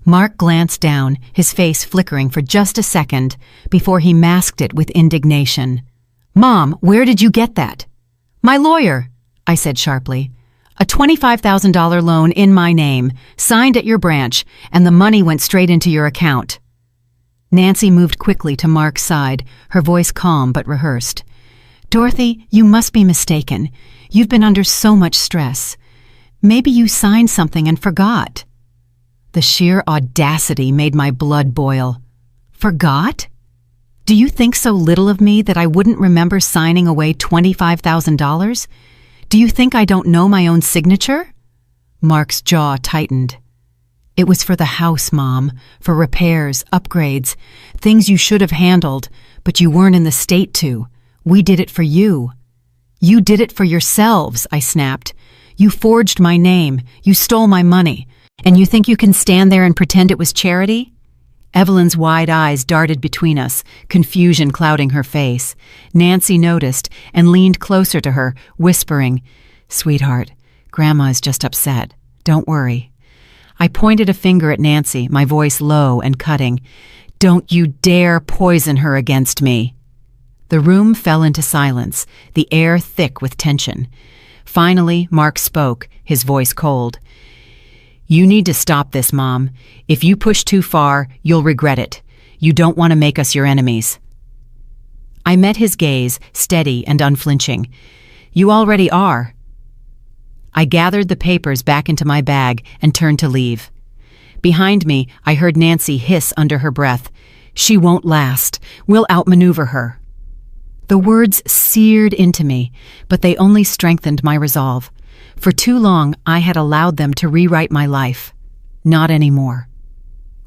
Mark glanced down, his face flickering for just a second before he masked it with indignation. "Mom, where did you get that?" "My lawyer," I said sharply. "A $25,000 loan in my name, signed at your branch, and the money went straight into your account." Nancy moved quickly to Mark's side, her voice calm but rehearsed. "Dorothy, you must be mistaken. You've been under so much stress. Maybe you signed something and forgot." The sheer audacity made my blood boil. "Forgot? Do you think so little of me that I wouldn't remember signing away $25,000? Do you think I don't know my own signature?" Mark's jaw tightened. "It was for the house, Mom, for repairs, upgrades, things you should have handled, but you weren't in the state to. We did it for you." "You did it for yourselves," I snapped. "You forged my name, you stole my money, and you think you can stand there and pretend it was charity?" Evelyn's wide eyes darted between us, confusion clouding her face. Nancy noticed and leaned closer to her, whispering, "Sweetheart, Grandma is just upset. Don't worry." I pointed a finger at Nancy, my voice low and cutting. "Don't you dare poison her against me." The room fell into silence, the air thick with tension. Finally, Mark spoke, his voice cold. "You need to stop this, Mom. If you push too far, you'll regret it. You don't want to make us your enemies." I met his gaze, steady and unflinching. "You already are." I gathered the papers back into my bag and turned to leave. Behind me, I heard Nancy hiss under her breath, "She won't last. We'll outmaneuver her." The words seared into me, but they only strengthened my resolve. For too long, I had allowed them to rewrite my life. Not anymore.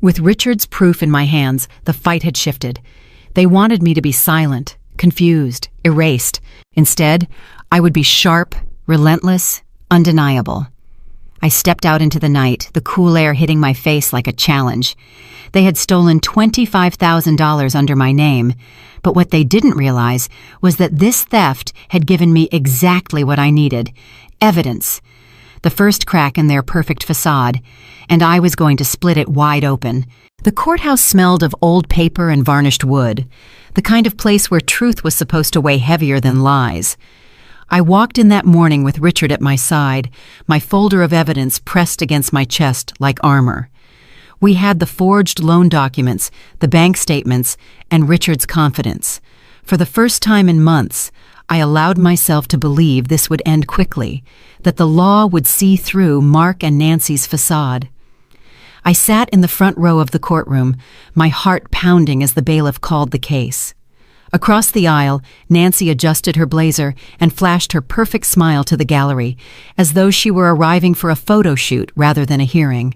With Richard's proof in my hands, the fight had shifted. They wanted me to be silent, confused, erased. Instead, I would be sharp, relentless, undeniable. I stepped out into the night, the cool air hitting my face like a challenge. They had stolen $25,000 under my name, but what they didn't realize was that this theft had given me exactly what I needed: evidence. The first crack in their perfect facade, and I was going to split it wide open. The courthouse smelled of old paper and varnished wood, the kind of place where truth was supposed to weigh heavier than lies. I walked in that morning with Richard at my side, my folder of evidence pressed against my chest like armor. We had the forged loan documents, the bank statements, and Richard's confidence. For the first time in months, I allowed myself to believe this would end quickly, that the law would see through Mark and Nancy's facade. I sat in the front row of the courtroom, my heart pounding as the bailiff called the case. Across the aisle, Nancy adjusted her blazer and flashed her perfect smile to the gallery, as though she were arriving for a photo shoot rather than a hearing.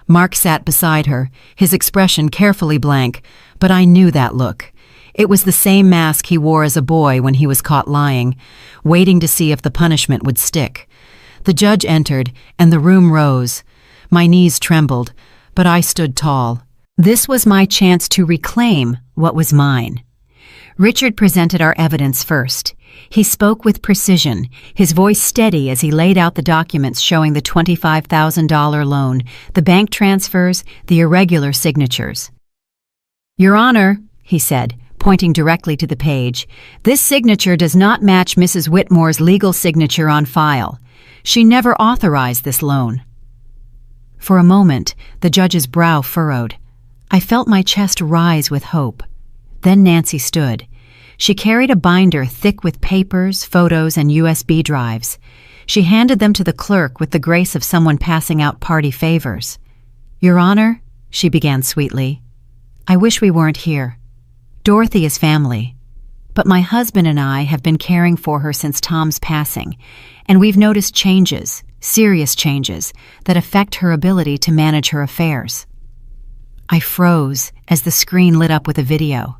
Mark sat beside her, his expression carefully blank, but I knew that look. It was the same mask he wore as a boy when he was caught lying, waiting to see if the punishment would stick. The judge entered, and the room rose. My knees trembled, but I stood tall. This was my chance to reclaim what was mine. Richard presented our evidence first. He spoke with precision, his voice steady as he laid out the documents showing the $25,000 loan, the bank transfers, the irregular signatures. "Your Honor," he said, pointing directly to the page, "this signature does not match Mrs. Whitmore's legal signature on file. She never authorized this loan." For a moment, the judge's brow furrowed. I felt my chest rise with hope. Then Nancy stood. She carried a binder thick with papers, photos, and USB drives. She handed them to the clerk with the grace of someone passing out party favors. "Your Honor," she began sweetly, "I wish we weren't here. Dorothy is family, but my husband and I have been caring for her since Tom's passing, and we've noticed changes, serious changes, that affect her ability to manage her affairs." I froze as the screen lit up with a video.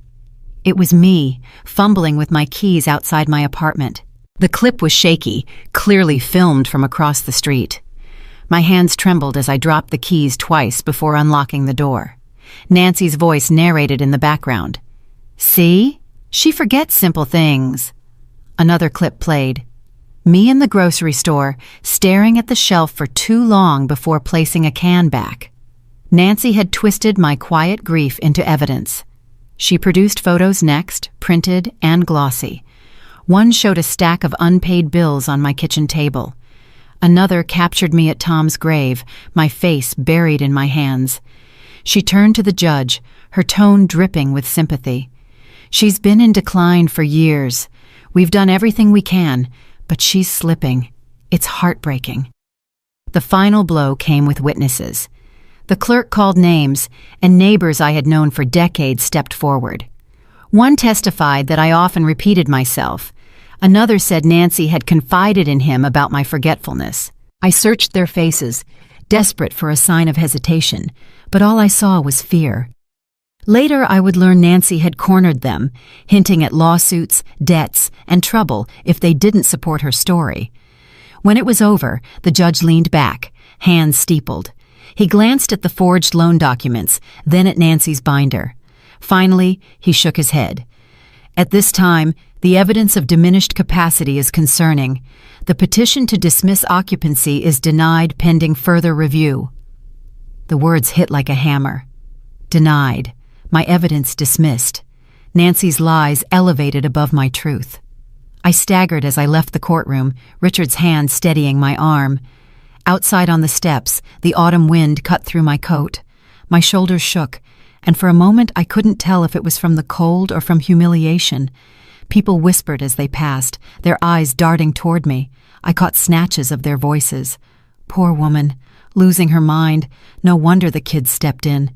It was me, fumbling with my keys outside my apartment. The clip was shaky, clearly filmed from across the street. My hands trembled as I dropped the keys twice before unlocking the door. Nancy's voice narrated in the background. "See? She forgets simple things." Another clip played. Me in the grocery store, staring at the shelf for too long before placing a can back. Nancy had twisted my quiet grief into evidence. She produced photos next, printed and glossy. One showed a stack of unpaid bills on my kitchen table. Another captured me at Tom's grave, my face buried in my hands. She turned to the judge, her tone dripping with sympathy. "She's been in decline for years. We've done everything we can, but she's slipping. It's heartbreaking." The final blow came with witnesses. The clerk called names, and neighbors I had known for decades stepped forward. One testified that I often repeated myself. Another said Nancy had confided in him about my forgetfulness. I searched their faces, desperate for a sign of hesitation, but all I saw was fear. Later, I would learn Nancy had cornered them, hinting at lawsuits, debts, and trouble if they didn't support her story. When it was over, the judge leaned back, hands steepled. He glanced at the forged loan documents, then at Nancy's binder. Finally, he shook his head. "At this time, the evidence of diminished capacity is concerning. The petition to dismiss occupancy is denied pending further review." The words hit like a hammer. Denied. My evidence dismissed. Nancy's lies elevated above my truth. I staggered as I left the courtroom, Richard's hand steadying my arm. Outside on the steps, the autumn wind cut through my coat. My shoulders shook, and for a moment I couldn't tell if it was from the cold or from humiliation. People whispered as they passed, their eyes darting toward me. I caught snatches of their voices. Poor woman, losing her mind. No wonder the kids stepped in.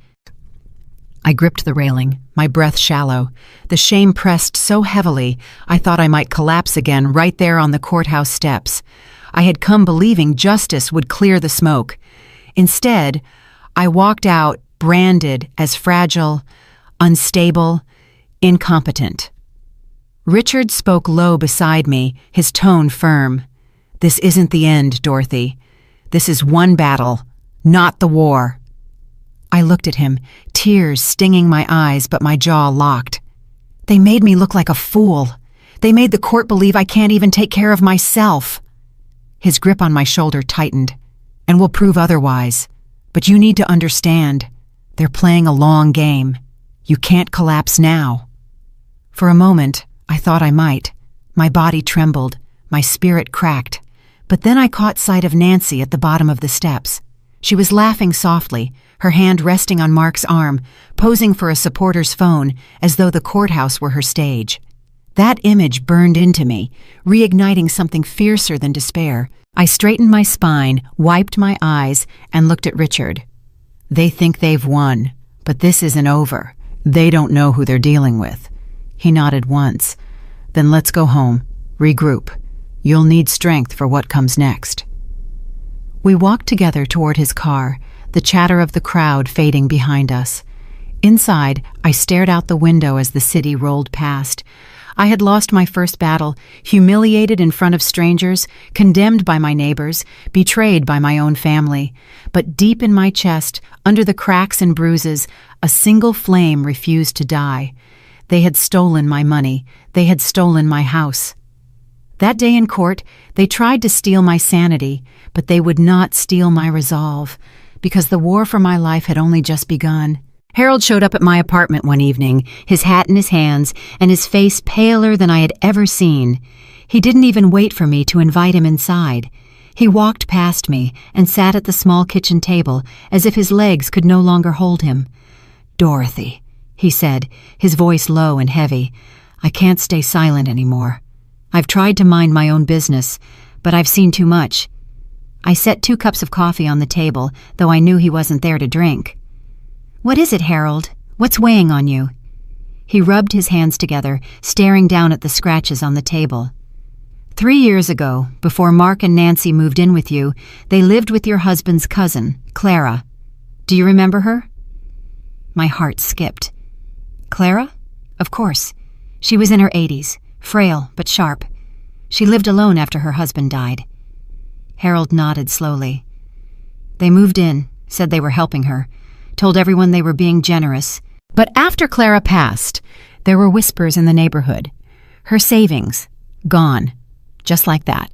I gripped the railing, my breath shallow. The shame pressed so heavily, I thought I might collapse again right there on the courthouse steps. I had come believing justice would clear the smoke. Instead, I walked out branded as fragile, unstable, incompetent. Richard spoke low beside me, his tone firm. "This isn't the end, Dorothy. This is one battle, not the war." I looked at him, tears stinging my eyes, but my jaw locked. They made me look like a fool. They made the court believe I can't even take care of myself. His grip on my shoulder tightened. "And will prove otherwise. But you need to understand. They're playing a long game. You can't collapse now." For a moment, I thought I might. My body trembled, my spirit cracked. But then I caught sight of Nancy at the bottom of the steps. She was laughing softly, her hand resting on Mark's arm, posing for a supporter's phone, as though the courthouse were her stage. That image burned into me, reigniting something fiercer than despair. I straightened my spine, wiped my eyes, and looked at Richard. "They think they've won, but this isn't over. They don't know who they're dealing with." He nodded once. "Then let's go home. Regroup. You'll need strength for what comes next." We walked together toward his car, the chatter of the crowd fading behind us. Inside, I stared out the window as the city rolled past. I had lost my first battle, humiliated in front of strangers, condemned by my neighbors, betrayed by my own family. But deep in my chest, under the cracks and bruises, a single flame refused to die. They had stolen my money. They had stolen my house. That day in court, they tried to steal my sanity, but they would not steal my resolve, because the war for my life had only just begun. Harold showed up at my apartment one evening, his hat in his hands, and his face paler than I had ever seen. He didn't even wait for me to invite him inside. He walked past me and sat at the small kitchen table, as if his legs could no longer hold him. "Dorothy," he said, his voice low and heavy, "I can't stay silent anymore. I've tried to mind my own business, but I've seen too much." I set 2 cups of coffee on the table, though I knew he wasn't there to drink. "What is it, Harold? What's weighing on you?" He rubbed his hands together, staring down at the scratches on the table. 3 years ago, before Mark and Nancy moved in with you, they lived with your husband's cousin, Clara. Do you remember her?" My heart skipped. "Clara? Of course. She was in her 80s, frail but sharp. She lived alone after her husband died. Harold nodded slowly. They moved in, said they were helping her, told everyone they were being generous. But after Clara passed, there were whispers in the neighborhood. Her savings, gone. Just like that.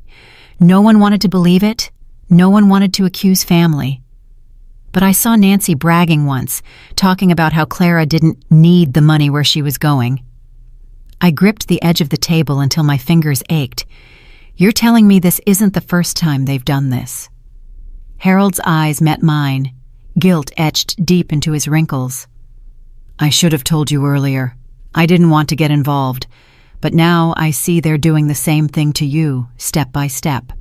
No one wanted to believe it. No one wanted to accuse family. But I saw Nancy bragging once, talking about how Clara didn't need the money where she was going. I gripped the edge of the table until my fingers ached. You're telling me this isn't the first time they've done this? Harold's eyes met mine, guilt etched deep into his wrinkles. I should have told you earlier. I didn't want to get involved, but now I see they're doing the same thing to you, step by step.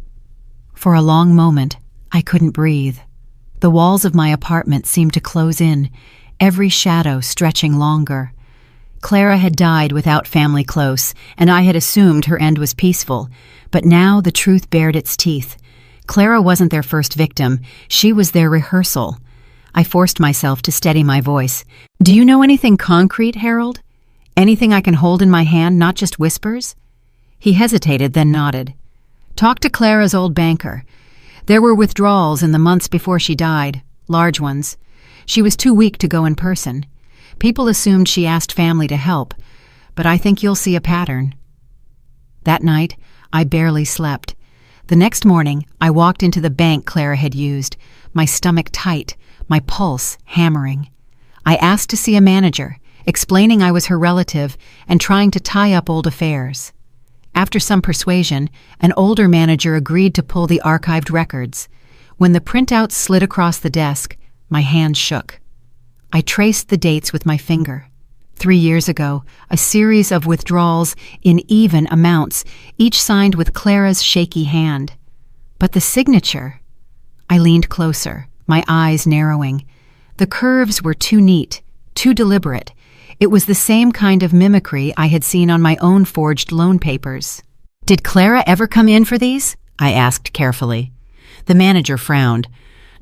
For a long moment, I couldn't breathe. The walls of my apartment seemed to close in, every shadow stretching longer. Clara had died without family close, and I had assumed her end was peaceful, but now the truth bared its teeth. Clara wasn't their first victim, she was their rehearsal. I forced myself to steady my voice. Do you know anything concrete, Harold? Anything I can hold in my hand, not just whispers? He hesitated, then nodded. Talk to Clara's old banker. There were withdrawals in the months before she died, large ones. She was too weak to go in person. People assumed she asked family to help, but I think you'll see a pattern. That night, I barely slept. The next morning, I walked into the bank Clara had used, my stomach tight, my pulse hammering. I asked to see a manager, explaining I was her relative and trying to tie up old affairs. After some persuasion, an older manager agreed to pull the archived records. When the printouts slid across the desk, my hand shook. I traced the dates with my finger. 3 years ago, a series of withdrawals in even amounts, each signed with Clara's shaky hand. But the signature... I leaned closer, my eyes narrowing. The curves were too neat, too deliberate. It was the same kind of mimicry I had seen on my own forged loan papers. Did Clara ever come in for these? I asked carefully. The manager frowned.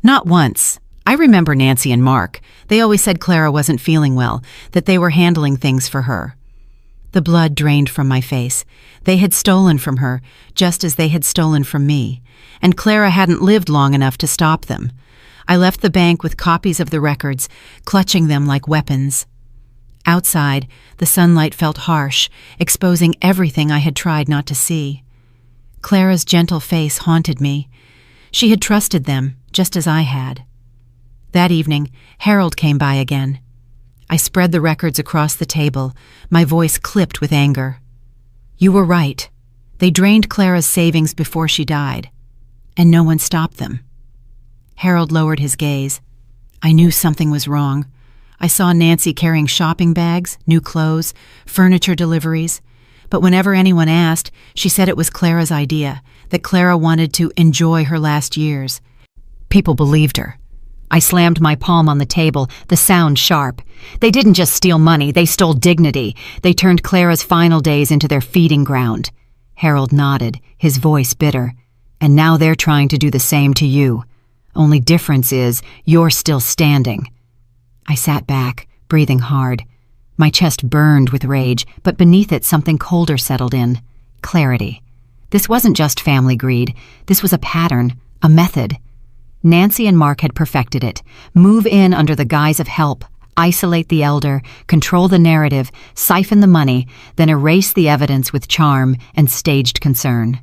Not once. I remember Nancy and Mark. They always said Clara wasn't feeling well, that they were handling things for her. The blood drained from my face. They had stolen from her, just as they had stolen from me, and Clara hadn't lived long enough to stop them. I left the bank with copies of the records, clutching them like weapons. Outside, the sunlight felt harsh, exposing everything I had tried not to see. Clara's gentle face haunted me. She had trusted them, just as I had. That evening, Harold came by again. I spread the records across the table, my voice clipped with anger. You were right. They drained Clara's savings before she died, and no one stopped them. Harold lowered his gaze. I knew something was wrong. I saw Nancy carrying shopping bags, new clothes, furniture deliveries. But whenever anyone asked, she said it was Clara's idea, that Clara wanted to enjoy her last years. People believed her. I slammed my palm on the table, the sound sharp. They didn't just steal money, they stole dignity. They turned Clara's final days into their feeding ground. Harold nodded, his voice bitter. And now they're trying to do the same to you. Only difference is, you're still standing. I sat back, breathing hard. My chest burned with rage, but beneath it something colder settled in. Clarity. This wasn't just family greed. This was a pattern, a method. Nancy and Mark had perfected it. Move in under the guise of help, isolate the elder, control the narrative, siphon the money, then erase the evidence with charm and staged concern.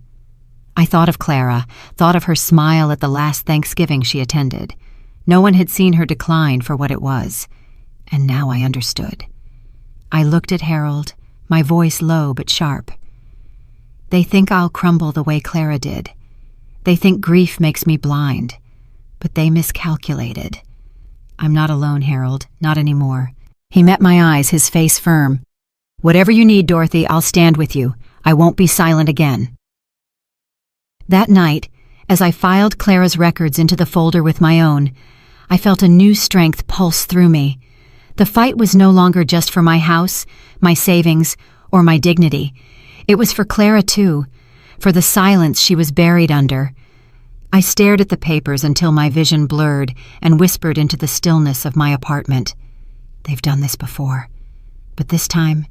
I thought of Clara, thought of her smile at the last Thanksgiving she attended. No one had seen her decline for what it was, and now I understood. I looked at Harold, my voice low but sharp. They think I'll crumble the way Clara did. They think grief makes me blind. But they miscalculated. I'm not alone, Harold, not anymore. He met my eyes, his face firm. Whatever you need, Dorothy, I'll stand with you. I won't be silent again. That night, as I filed Clara's records into the folder with my own, I felt a new strength pulse through me. The fight was no longer just for my house, my savings, or my dignity. It was for Clara, too, for the silence she was buried under. I stared at the papers until my vision blurred and whispered into the stillness of my apartment. They've done this before, but this time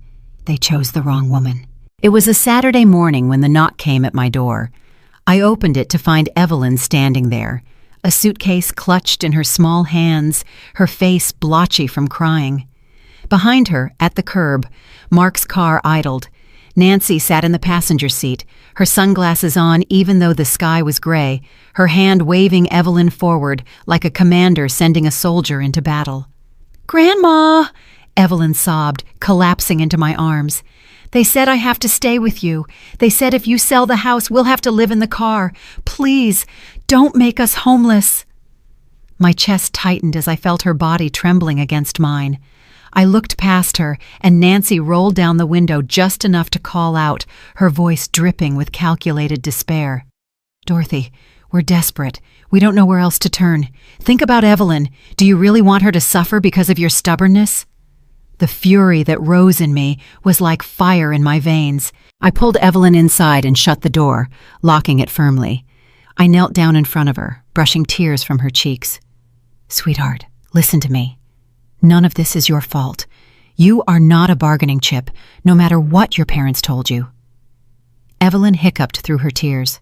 They chose the wrong woman. It was a Saturday morning when the knock came at my door. I opened it to find Evelyn standing there, a suitcase clutched in her small hands, her face blotchy from crying. Behind her, at the curb, Mark's car idled. Nancy sat in the passenger seat, her sunglasses on even though the sky was gray, her hand waving Evelyn forward like a commander sending a soldier into battle. "Grandma!" Evelyn sobbed, collapsing into my arms. "They said I have to stay with you. They said if you sell the house, we'll have to live in the car. Please, don't make us homeless." My chest tightened as I felt her body trembling against mine. I looked past her, and Nancy rolled down the window just enough to call out, her voice dripping with calculated despair. "Dorothy, we're desperate. We don't know where else to turn. Think about Evelyn. Do you really want her to suffer because of your stubbornness?" The fury that rose in me was like fire in my veins. I pulled Evelyn inside and shut the door, locking it firmly. I knelt down in front of her, brushing tears from her cheeks. "Sweetheart, listen to me. None of this is your fault. You are not a bargaining chip, no matter what your parents told you." Evelyn hiccuped through her tears.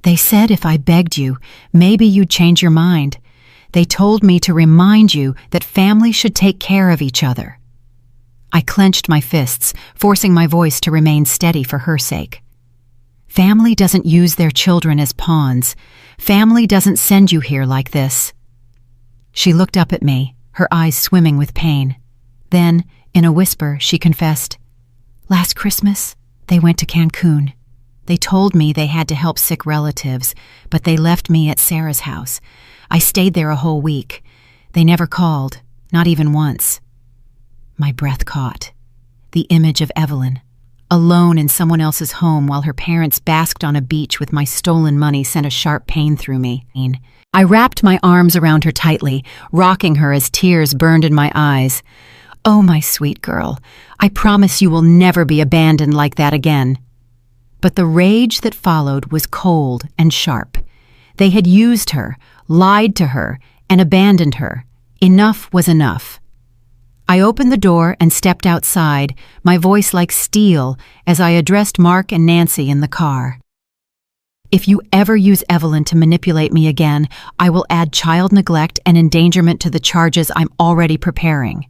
"They said if I begged you, maybe you'd change your mind. They told me to remind you that families should take care of each other." I clenched my fists, forcing my voice to remain steady for her sake. "Family doesn't use their children as pawns. Family doesn't send you here like this." She looked up at me, her eyes swimming with pain. Then, in a whisper, she confessed, "Last Christmas, they went to Cancun. They told me they had to help sick relatives, but they left me at Sarah's house. I stayed there a whole week. They never called, not even once." My breath caught. The image of Evelyn, alone in someone else's home while her parents basked on a beach with my stolen money, sent a sharp pain through me. I wrapped my arms around her tightly, rocking her as tears burned in my eyes. "Oh, my sweet girl, I promise you will never be abandoned like that again." But the rage that followed was cold and sharp. They had used her, lied to her, and abandoned her. Enough was enough. I opened the door and stepped outside, my voice like steel as I addressed Mark and Nancy in the car. "If you ever use Evelyn to manipulate me again, I will add child neglect and endangerment to the charges I'm already preparing."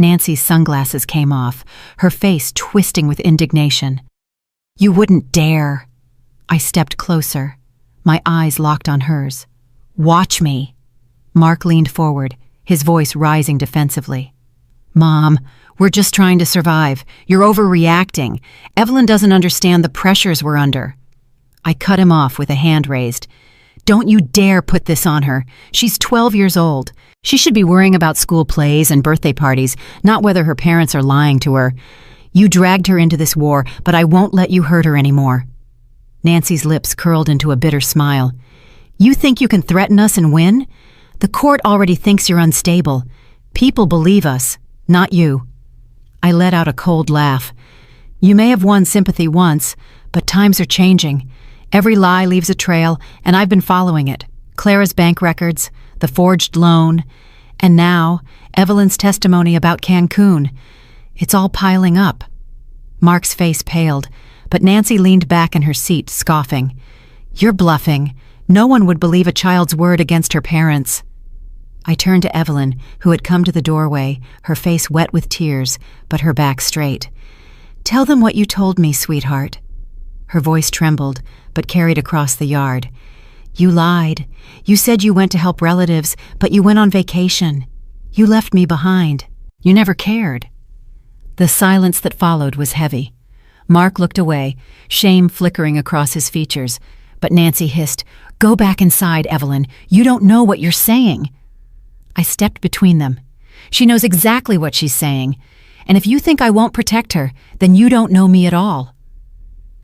Nancy's sunglasses came off, her face twisting with indignation. "You wouldn't dare." I stepped closer, my eyes locked on hers. "Watch me." Mark leaned forward, his voice rising defensively. "Mom, we're just trying to survive. You're overreacting. Evelyn doesn't understand the pressures we're under." I cut him off with a hand raised. "Don't you dare put this on her. She's 12 years old. She should be worrying about school plays and birthday parties, not whether her parents are lying to her. You dragged her into this war, but I won't let you hurt her anymore." Nancy's lips curled into a bitter smile. "You think you can threaten us and win? The court already thinks you're unstable. People believe us, not you." I let out a cold laugh. "You may have won sympathy once, but times are changing. Every lie leaves a trail, and I've been following it. Clara's bank records, the forged loan, and now Evelyn's testimony about Cancun. It's all piling up." Mark's face paled, but Nancy leaned back in her seat, scoffing. "You're bluffing. No one would believe a child's word against her parents." I turned to Evelyn, who had come to the doorway, her face wet with tears, but her back straight. "Tell them what you told me, sweetheart." Her voice trembled, but carried across the yard. "You lied. You said you went to help relatives, but you went on vacation. You left me behind. You never cared." The silence that followed was heavy. Mark looked away, shame flickering across his features, but Nancy hissed, "Go back inside, Evelyn. You don't know what you're saying." I stepped between them. "She knows exactly what she's saying, and if you think I won't protect her, then you don't know me at all."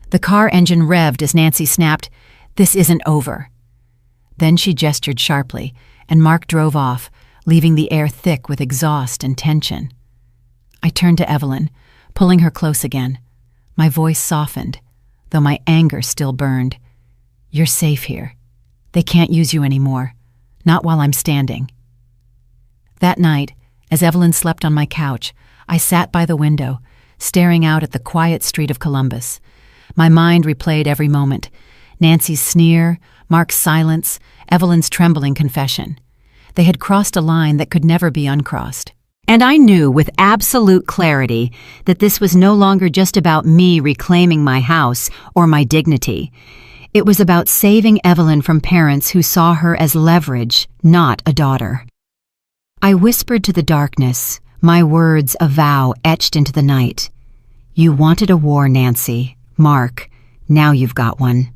The car engine revved as Nancy snapped, "This isn't over." Then she gestured sharply, and Mark drove off, leaving the air thick with exhaust and tension. I turned to Evelyn, pulling her close again. My voice softened, though my anger still burned. "You're safe here. They can't use you anymore, not while I'm standing." That night, as Evelyn slept on my couch, I sat by the window, staring out at the quiet street of Columbus. My mind replayed every moment. Nancy's sneer, Mark's silence, Evelyn's trembling confession. They had crossed a line that could never be uncrossed. And I knew with absolute clarity that this was no longer just about me reclaiming my house or my dignity. It was about saving Evelyn from parents who saw her as leverage, not a daughter. I whispered to the darkness, my words a vow etched into the night. You wanted a war, Nancy. Mark, now you've got one.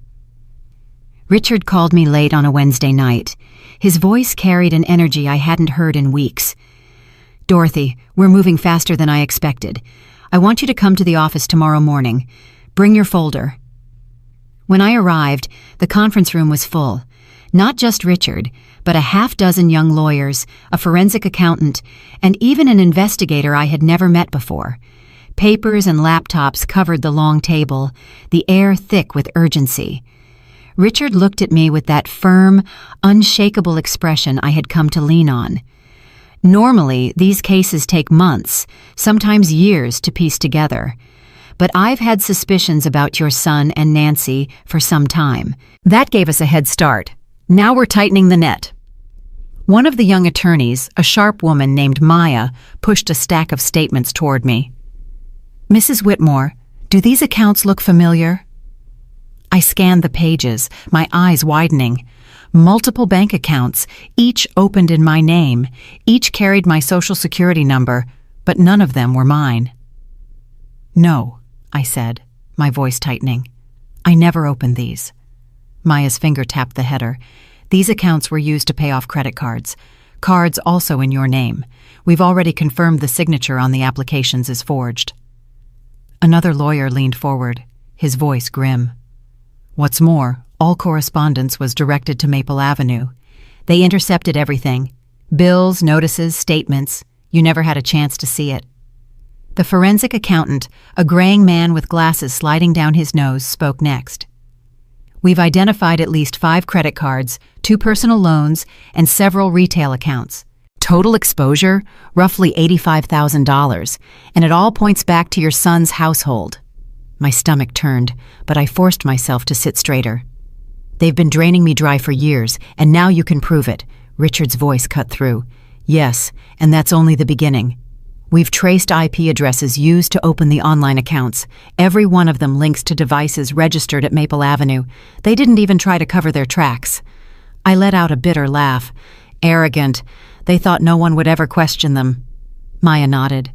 Richard called me late on a Wednesday night. His voice carried an energy I hadn't heard in weeks. Dorothy, we're moving faster than I expected. I want you to come to the office tomorrow morning. Bring your folder. When I arrived, the conference room was full. Not just Richard, but a half-dozen young lawyers, a forensic accountant, and even an investigator I had never met before. Papers and laptops covered the long table, the air thick with urgency. Richard looked at me with that firm, unshakable expression I had come to lean on. Normally, these cases take months, sometimes years to piece together. But I've had suspicions about your son and Nancy for some time. That gave us a head start. Now we're tightening the net. One of the young attorneys, a sharp woman named Maya, pushed a stack of statements toward me. Mrs. Whitmore, do these accounts look familiar? I scanned the pages, my eyes widening. Multiple bank accounts, each opened in my name, each carried my social security number, but none of them were mine. No, I said, my voice tightening. I never opened these. Maya's finger tapped the header. These accounts were used to pay off credit cards. Cards also in your name. We've already confirmed the signature on the applications is forged. Another lawyer leaned forward, his voice grim. What's more, all correspondence was directed to Maple Avenue. They intercepted everything. Bills, notices, statements. You never had a chance to see it. The forensic accountant, a graying man with glasses sliding down his nose, spoke next. We've identified at least 5 credit cards, 2 personal loans, and several retail accounts. Total exposure, roughly $85,000, and it all points back to your son's household. My stomach turned, but I forced myself to sit straighter. They've been draining me dry for years, and now you can prove it. Richard's voice cut through. Yes, and that's only the beginning. We've traced IP addresses used to open the online accounts. Every one of them links to devices registered at Maple Avenue. They didn't even try to cover their tracks. I let out a bitter laugh. Arrogant. They thought no one would ever question them. Maya nodded.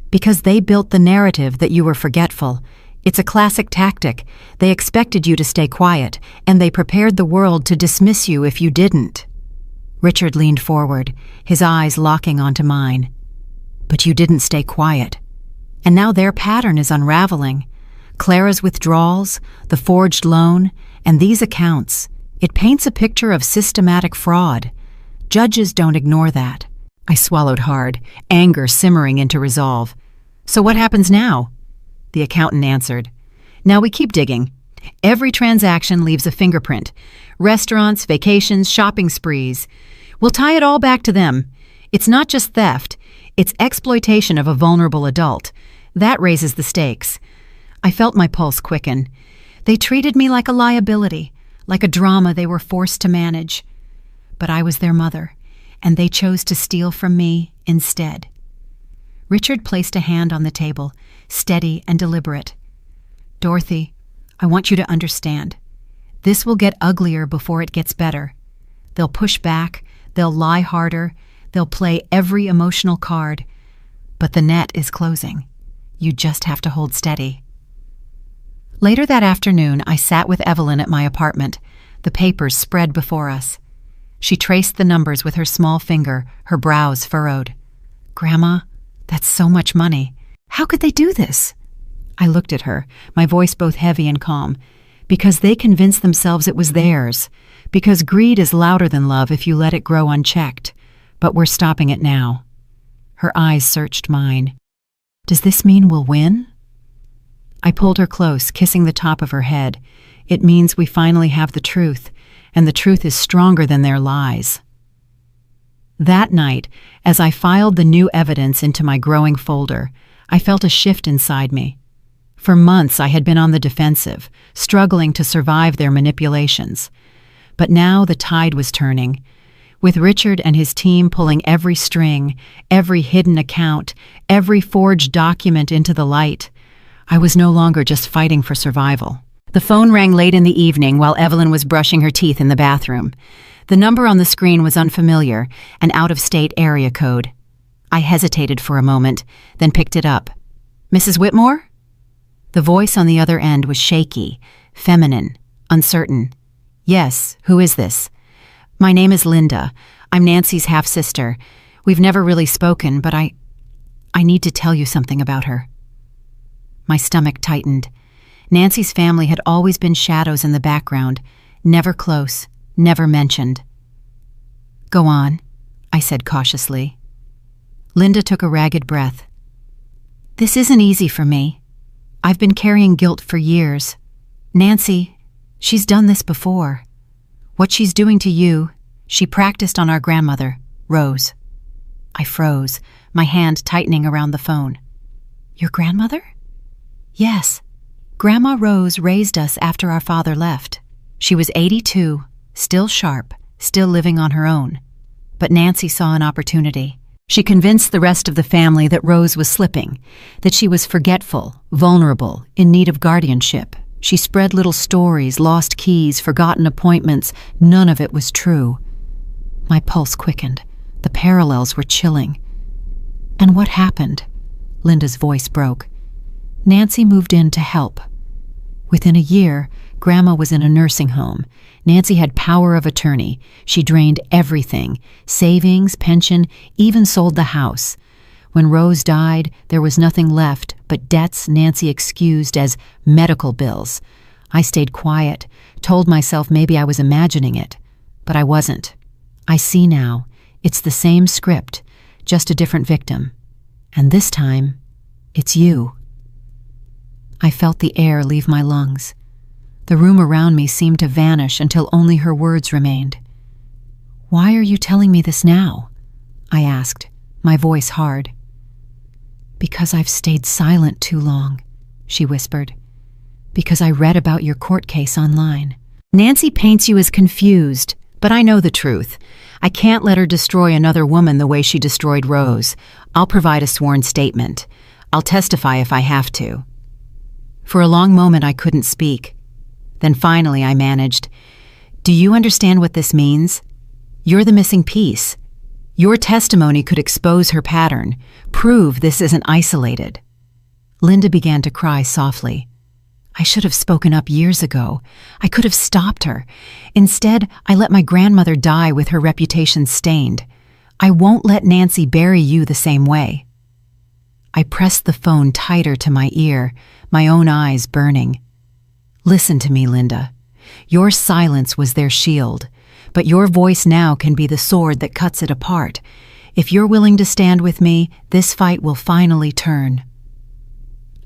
Because they built the narrative that you were forgetful. It's a classic tactic. They expected you to stay quiet, and they prepared the world to dismiss you if you didn't. Richard leaned forward, his eyes locking onto mine. But you didn't stay quiet. And now their pattern is unraveling. Clara's withdrawals, the forged loan, and these accounts. It paints a picture of systematic fraud. Judges don't ignore that. I swallowed hard, anger simmering into resolve. So what happens now? The accountant answered. Now we keep digging. Every transaction leaves a fingerprint. Restaurants, vacations, shopping sprees. We'll tie it all back to them. It's not just theft. It's exploitation of a vulnerable adult. That raises the stakes. I felt my pulse quicken. They treated me like a liability, like a drama they were forced to manage. But I was their mother, and they chose to steal from me instead. Richard placed a hand on the table, steady and deliberate. Dorothy, I want you to understand. This will get uglier before it gets better. They'll push back, they'll lie harder, they'll play every emotional card. But the net is closing. You just have to hold steady. Later that afternoon, I sat with Evelyn at my apartment, the papers spread before us. She traced the numbers with her small finger, her brows furrowed. Grandma, that's so much money. How could they do this? I looked at her, my voice both heavy and calm. Because they convinced themselves it was theirs. Because greed is louder than love if you let it grow unchecked. But we're stopping it now. Her eyes searched mine. Does this mean we'll win? I pulled her close, kissing the top of her head. It means we finally have the truth, and the truth is stronger than their lies. That night, as I filed the new evidence into my growing folder, I felt a shift inside me. For months I had been on the defensive, struggling to survive their manipulations. But now the tide was turning. With Richard and his team pulling every string, every hidden account, every forged document into the light, I was no longer just fighting for survival. The phone rang late in the evening while Evelyn was brushing her teeth in the bathroom. The number on the screen was unfamiliar, an out-of-state area code. I hesitated for a moment, then picked it up. "Mrs. Whitmore?" The voice on the other end was shaky, feminine, uncertain. "Yes, who is this?" "My name is Linda. I'm Nancy's half-sister. We've never really spoken, but I need to tell you something about her." My stomach tightened. Nancy's family had always been shadows in the background, never close, never mentioned. "Go on," I said cautiously. Linda took a ragged breath. "This isn't easy for me. I've been carrying guilt for years. Nancy, she's done this before. What she's doing to you, she practiced on our grandmother, Rose." I froze, my hand tightening around the phone. "Your grandmother?" "Yes. Grandma Rose raised us after our father left. She was 82, still sharp, still living on her own. But Nancy saw an opportunity. She convinced the rest of the family that Rose was slipping, that she was forgetful, vulnerable, in need of guardianship. She spread little stories, lost keys, forgotten appointments. None of it was true. My pulse quickened. The parallels were chilling. "And what happened?" Linda's voice broke. "Nancy moved in to help. Within a year, Grandma was in a nursing home. Nancy had power of attorney. She drained everything, savings, pension, even sold the house. When Rose died, there was nothing left but debts Nancy excused as medical bills. I stayed quiet, told myself maybe I was imagining it. But I wasn't. I see now. It's the same script, just a different victim. And this time, it's you." I felt the air leave my lungs. The room around me seemed to vanish until only her words remained. "Why are you telling me this now?" I asked, my voice hard. "Because I've stayed silent too long," she whispered. "Because I read about your court case online. Nancy paints you as confused, but I know the truth. I can't let her destroy another woman the way she destroyed Rose. I'll provide a sworn statement. I'll testify if I have to." For a long moment I couldn't speak. Then finally I managed. "Do you understand what this means? You're the missing piece. Your testimony could expose her pattern, prove this isn't isolated." Linda began to cry softly. "I should have spoken up years ago. I could have stopped her. Instead, I let my grandmother die with her reputation stained. I won't let Nancy bury you the same way." I pressed the phone tighter to my ear, my own eyes burning. "Listen to me, Linda. Your silence was their shield, but your voice now can be the sword that cuts it apart. If you're willing to stand with me, this fight will finally turn."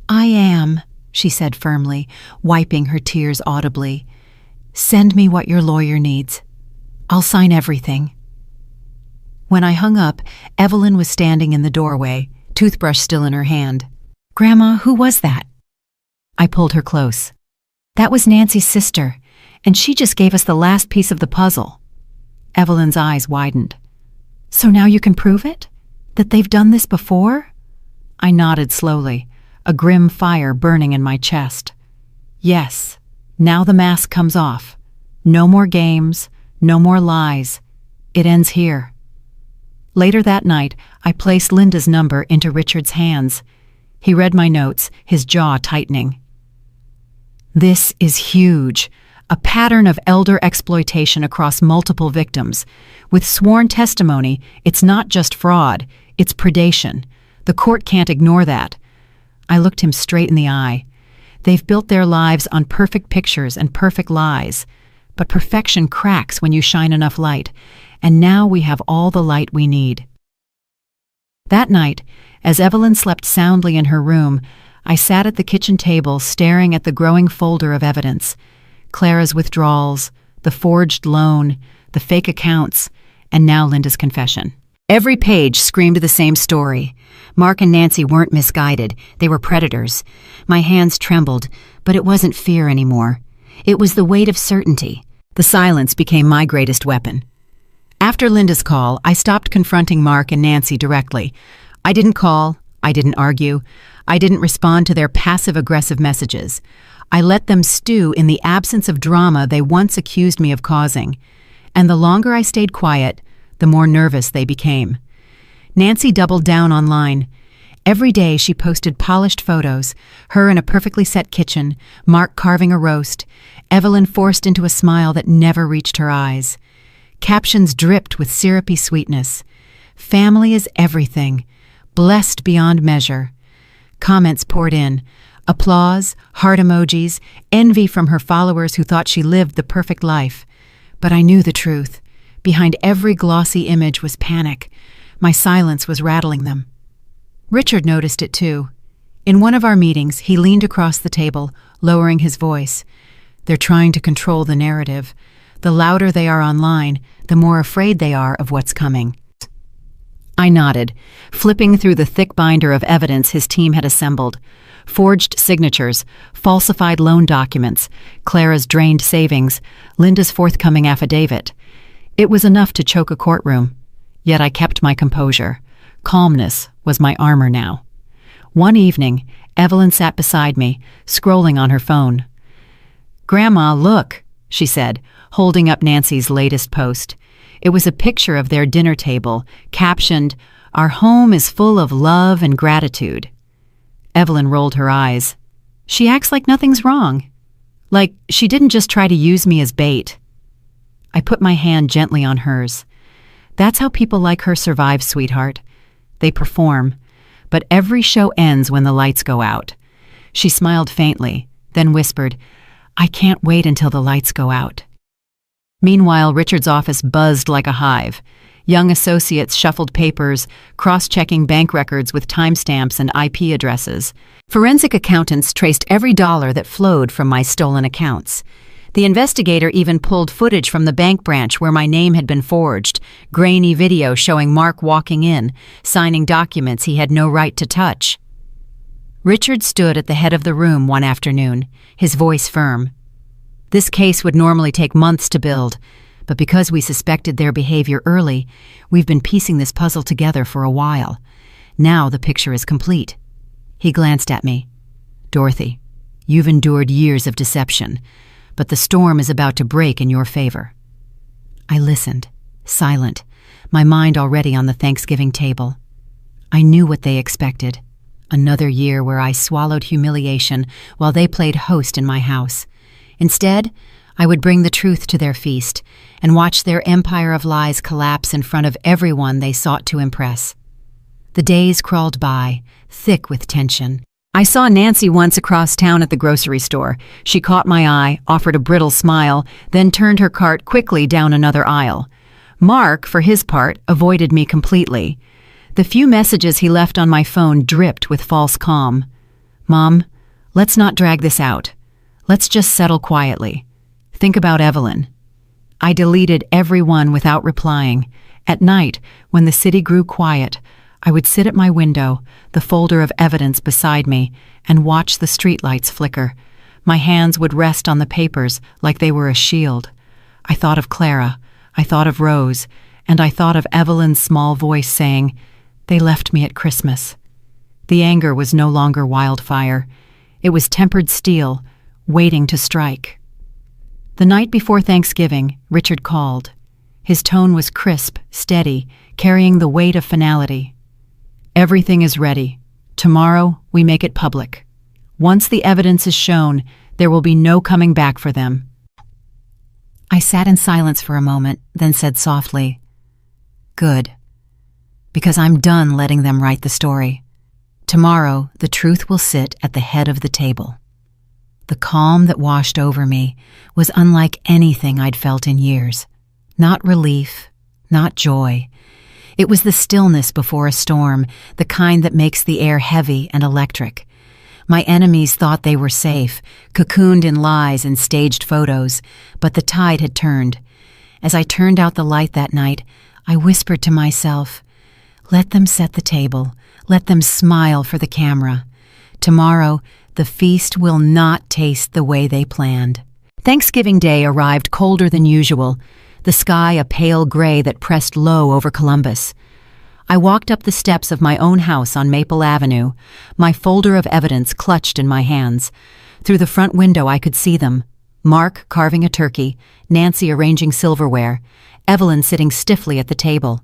"I am," she said firmly, wiping her tears audibly. "Send me what your lawyer needs. I'll sign everything." When I hung up, Evelyn was standing in the doorway, toothbrush still in her hand. "Grandma, who was that?" I pulled her close. "That was Nancy's sister, and she just gave us the last piece of the puzzle." Evelyn's eyes widened. "So now you can prove it? That they've done this before?" I nodded slowly, a grim fire burning in my chest. "Yes, now the mask comes off. No more games, no more lies. It ends here." Later that night, I placed Linda's number into Richard's hands. He read my notes, his jaw tightening. "This is huge. A pattern of elder exploitation across multiple victims. With sworn testimony, it's not just fraud, it's predation. The court can't ignore that." I looked him straight in the eye. "They've built their lives on perfect pictures and perfect lies. But perfection cracks when you shine enough light, and now we have all the light we need." That night, as Evelyn slept soundly in her room, I sat at the kitchen table staring at the growing folder of evidence. Clara's withdrawals, the forged loan, the fake accounts, and now Linda's confession. Every page screamed the same story. Mark and Nancy weren't misguided. They were predators. My hands trembled, but it wasn't fear anymore. It was the weight of certainty. The silence became my greatest weapon. After Linda's call, I stopped confronting Mark and Nancy directly. I didn't call. I didn't argue. I didn't respond to their passive-aggressive messages. I let them stew in the absence of drama they once accused me of causing. And the longer I stayed quiet, the more nervous they became. Nancy doubled down online. Every day she posted polished photos, her in a perfectly set kitchen, Mark carving a roast, Evelyn forced into a smile that never reached her eyes. Captions dripped with syrupy sweetness. Family is everything, blessed beyond measure. Comments poured in. Applause, heart emojis, envy from her followers who thought she lived the perfect life. But I knew the truth. Behind every glossy image was panic. My silence was rattling them. Richard noticed it too. In one of our meetings, he leaned across the table, lowering his voice. They're trying to control the narrative. The louder they are online, the more afraid they are of what's coming. I nodded, flipping through the thick binder of evidence his team had assembled. Forged signatures, falsified loan documents, Clara's drained savings, Linda's forthcoming affidavit. It was enough to choke a courtroom. Yet I kept my composure. Calmness was my armor now. One evening, Evelyn sat beside me, scrolling on her phone. "Grandma, look," she said, holding up Nancy's latest post. It was a picture of their dinner table, captioned, "Our home is full of love and gratitude." Evelyn rolled her eyes. She acts like nothing's wrong. Like she didn't just try to use me as bait. I put my hand gently on hers. That's how people like her survive, sweetheart. They perform, but every show ends when the lights go out. She smiled faintly, then whispered, "I can't wait until the lights go out." Meanwhile, Richard's office buzzed like a hive. Young associates shuffled papers, cross-checking bank records with timestamps and IP addresses. Forensic accountants traced every dollar that flowed from my stolen accounts. The investigator even pulled footage from the bank branch where my name had been forged, grainy video showing Mark walking in, signing documents he had no right to touch. Richard stood at the head of the room one afternoon, his voice firm. This case would normally take months to build, but because we suspected their behavior early, we've been piecing this puzzle together for a while. Now the picture is complete. He glanced at me. "Dorothy, you've endured years of deception, but the storm is about to break in your favor." I listened, silent, my mind already on the Thanksgiving table. I knew what they expected. Another year where I swallowed humiliation while they played host in my house. Instead, I would bring the truth to their feast and watch their empire of lies collapse in front of everyone they sought to impress. The days crawled by, thick with tension. I saw Nancy once across town at the grocery store. She caught my eye, offered a brittle smile, then turned her cart quickly down another aisle. Mark, for his part, avoided me completely. The few messages he left on my phone dripped with false calm. "Mom, let's not drag this out. Let's just settle quietly. Think about Evelyn." I deleted every one without replying. At night, when the city grew quiet, I would sit at my window, the folder of evidence beside me, and watch the streetlights flicker. My hands would rest on the papers like they were a shield. I thought of Clara, I thought of Rose, and I thought of Evelyn's small voice saying, "They left me at Christmas." The anger was no longer wildfire. It was tempered steel, waiting to strike. The night before Thanksgiving, Richard called. His tone was crisp, steady, carrying the weight of finality. "Everything is ready. Tomorrow, we make it public. Once the evidence is shown, there will be no coming back for them." I sat in silence for a moment, then said softly, "Good. Because I'm done letting them write the story. Tomorrow, the truth will sit at the head of the table." The calm that washed over me was unlike anything I'd felt in years. Not relief, not joy. It was the stillness before a storm, the kind that makes the air heavy and electric. My enemies thought they were safe, cocooned in lies and staged photos, but the tide had turned. As I turned out the light that night, I whispered to myself, Let them set the table. Let them smile for the camera. Tomorrow, the feast will not taste the way they planned. Thanksgiving Day arrived colder than usual, the sky a pale gray that pressed low over Columbus. I walked up the steps of my own house on Maple Avenue, my folder of evidence clutched in my hands. Through the front window I could see them. Mark carving a turkey, Nancy arranging silverware, Evelyn sitting stiffly at the table.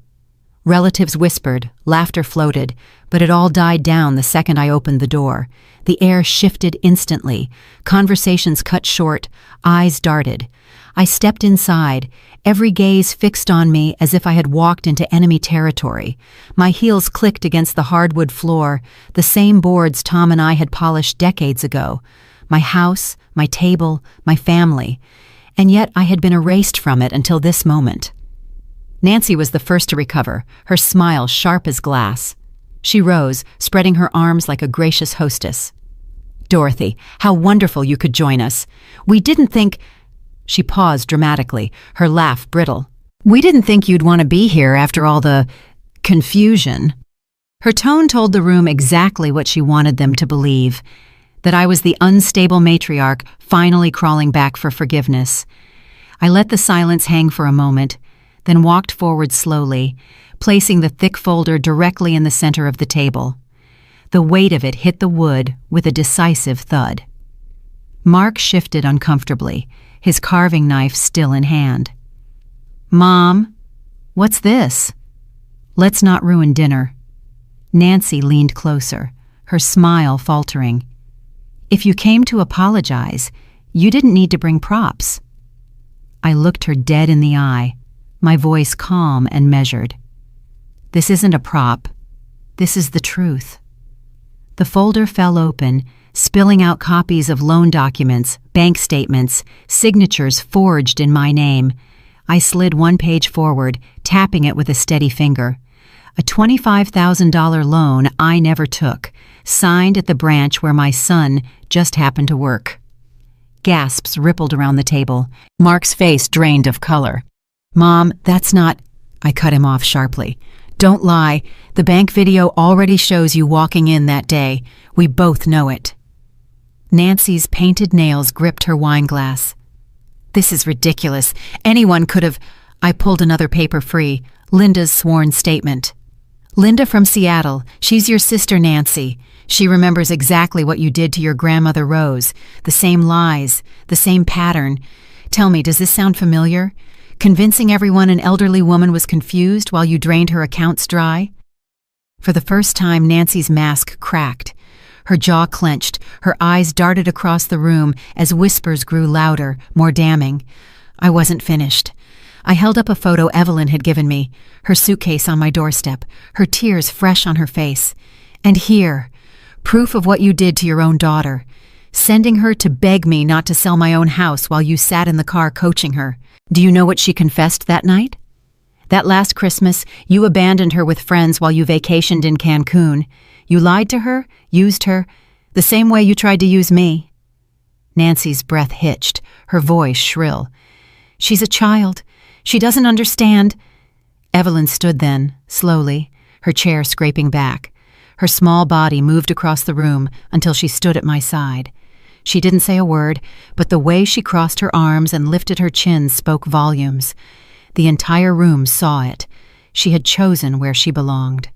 Relatives whispered, laughter floated, but it all died down the second I opened the door. The air shifted instantly, conversations cut short, eyes darted. I stepped inside, every gaze fixed on me as if I had walked into enemy territory. My heels clicked against the hardwood floor, the same boards Tom and I had polished decades ago. My house, my table, my family. And yet I had been erased from it until this moment. Nancy was the first to recover, her smile sharp as glass. She rose, spreading her arms like a gracious hostess. "Dorothy, how wonderful you could join us. We didn't think—" She paused dramatically, her laugh brittle. "We didn't think you'd want to be here after all the confusion." Her tone told the room exactly what she wanted them to believe, that I was the unstable matriarch finally crawling back for forgiveness. I let the silence hang for a moment, then walked forward slowly, placing the thick folder directly in the center of the table. The weight of it hit the wood with a decisive thud. Mark shifted uncomfortably, his carving knife still in hand. "Mom, what's this?" "Let's not ruin dinner." Nancy leaned closer, her smile faltering. "If you came to apologize, you didn't need to bring props." I looked her dead in the eye, my voice calm and measured. "This isn't a prop. This is the truth." The folder fell open, spilling out copies of loan documents, bank statements, signatures forged in my name. I slid one page forward, tapping it with a steady finger. A $25,000 loan I never took, signed at the branch where my son just happened to work. Gasps rippled around the table. Mark's face drained of color. "Mom, that's not—" I cut him off sharply. "Don't lie. The bank video already shows you walking in that day. We both know it." Nancy's painted nails gripped her wine glass. "This is ridiculous. Anyone could have—" I pulled another paper free, Linda's sworn statement. "Linda from Seattle. She's your sister Nancy. She remembers exactly what you did to your grandmother Rose. The same lies, the same pattern. Tell me, does this sound familiar? Convincing everyone an elderly woman was confused while you drained her accounts dry?" For the first time, Nancy's mask cracked. Her jaw clenched, her eyes darted across the room as whispers grew louder, more damning. I wasn't finished. I held up a photo Evelyn had given me, her suitcase on my doorstep, her tears fresh on her face. "And here, proof of what you did to your own daughter, sending her to beg me not to sell my own house while you sat in the car coaching her. Do you know what she confessed that night? That last Christmas, you abandoned her with friends while you vacationed in Cancun. You lied to her, used her, the same way you tried to use me." Nancy's breath hitched, her voice shrill. "She's a child. She doesn't understand." Evelyn stood then, slowly, her chair scraping back. Her small body moved across the room until she stood at my side. She didn't say a word, but the way she crossed her arms and lifted her chin spoke volumes. The entire room saw it. She had chosen where she belonged.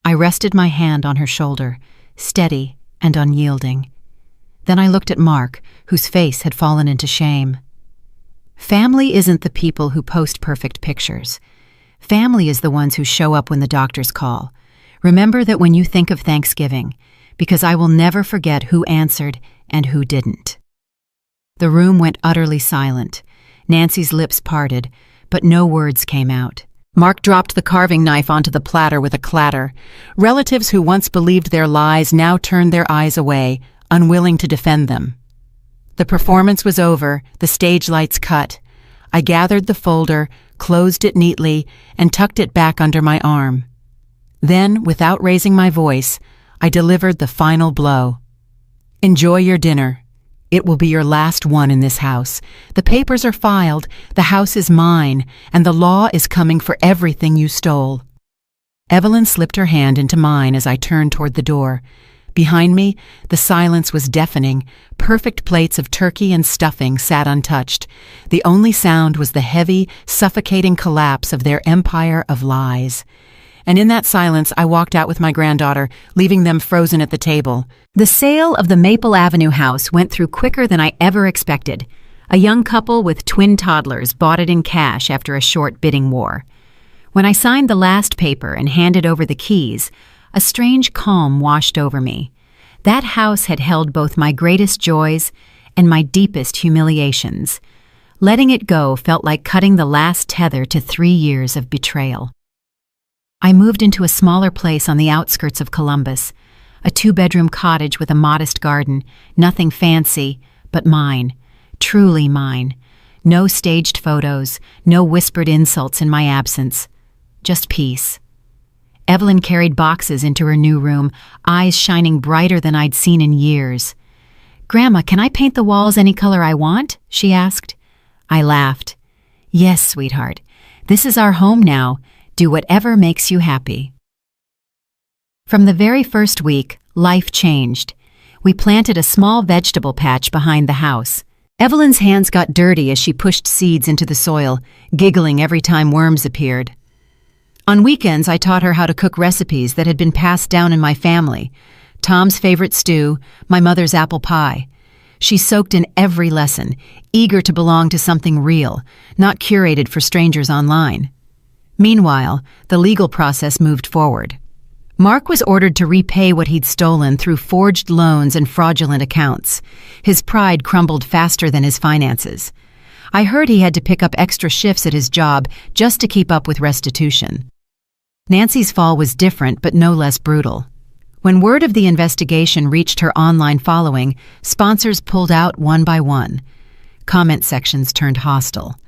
I rested my hand on her shoulder, steady and unyielding. Then I looked at Mark, whose face had fallen into shame. Family isn't the people who post perfect pictures. Family is the ones who show up when the doctors call. Remember that when you think of Thanksgiving, because I will never forget who answered and who didn't. The room went utterly silent. Nancy's lips parted, but no words came out. Mark dropped the carving knife onto the platter with a clatter. Relatives who once believed their lies now turned their eyes away, unwilling to defend them. The performance was over, the stage lights cut. I gathered the folder, closed it neatly, and tucked it back under my arm. Then, without raising my voice, I delivered the final blow. "Enjoy your dinner. It will be your last one in this house. The papers are filed, the house is mine, and the law is coming for everything you stole." Evelyn slipped her hand into mine as I turned toward the door. Behind me, the silence was deafening. Perfect plates of turkey and stuffing sat untouched. The only sound was the heavy, suffocating collapse of their empire of lies. And in that silence, I walked out with my granddaughter, leaving them frozen at the table. The sale of the Maple Avenue house went through quicker than I ever expected. A young couple with twin toddlers bought it in cash after a short bidding war. When I signed the last paper and handed over the keys, a strange calm washed over me. That house had held both my greatest joys and my deepest humiliations. Letting it go felt like cutting the last tether to 3 years of betrayal. I moved into a smaller place on the outskirts of Columbus, a 2-bedroom cottage with a modest garden, nothing fancy, but mine, truly mine. No staged photos, no whispered insults in my absence, just peace. Evelyn carried boxes into her new room, eyes shining brighter than I'd seen in years. "Grandma, can I paint the walls any color I want?" she asked. I laughed. "Yes, sweetheart. This is our home now. Do whatever makes you happy." From the very first week, life changed. We planted a small vegetable patch behind the house. Evelyn's hands got dirty as she pushed seeds into the soil, giggling every time worms appeared. On weekends, I taught her how to cook recipes that had been passed down in my family. Tom's favorite stew, my mother's apple pie. She soaked in every lesson, eager to belong to something real, not curated for strangers online. Meanwhile, the legal process moved forward. Mark was ordered to repay what he'd stolen through forged loans and fraudulent accounts. His pride crumbled faster than his finances. I heard he had to pick up extra shifts at his job just to keep up with restitution. Nancy's fall was different, but no less brutal. When word of the investigation reached her online following, sponsors pulled out one by one. Comment sections turned hostile.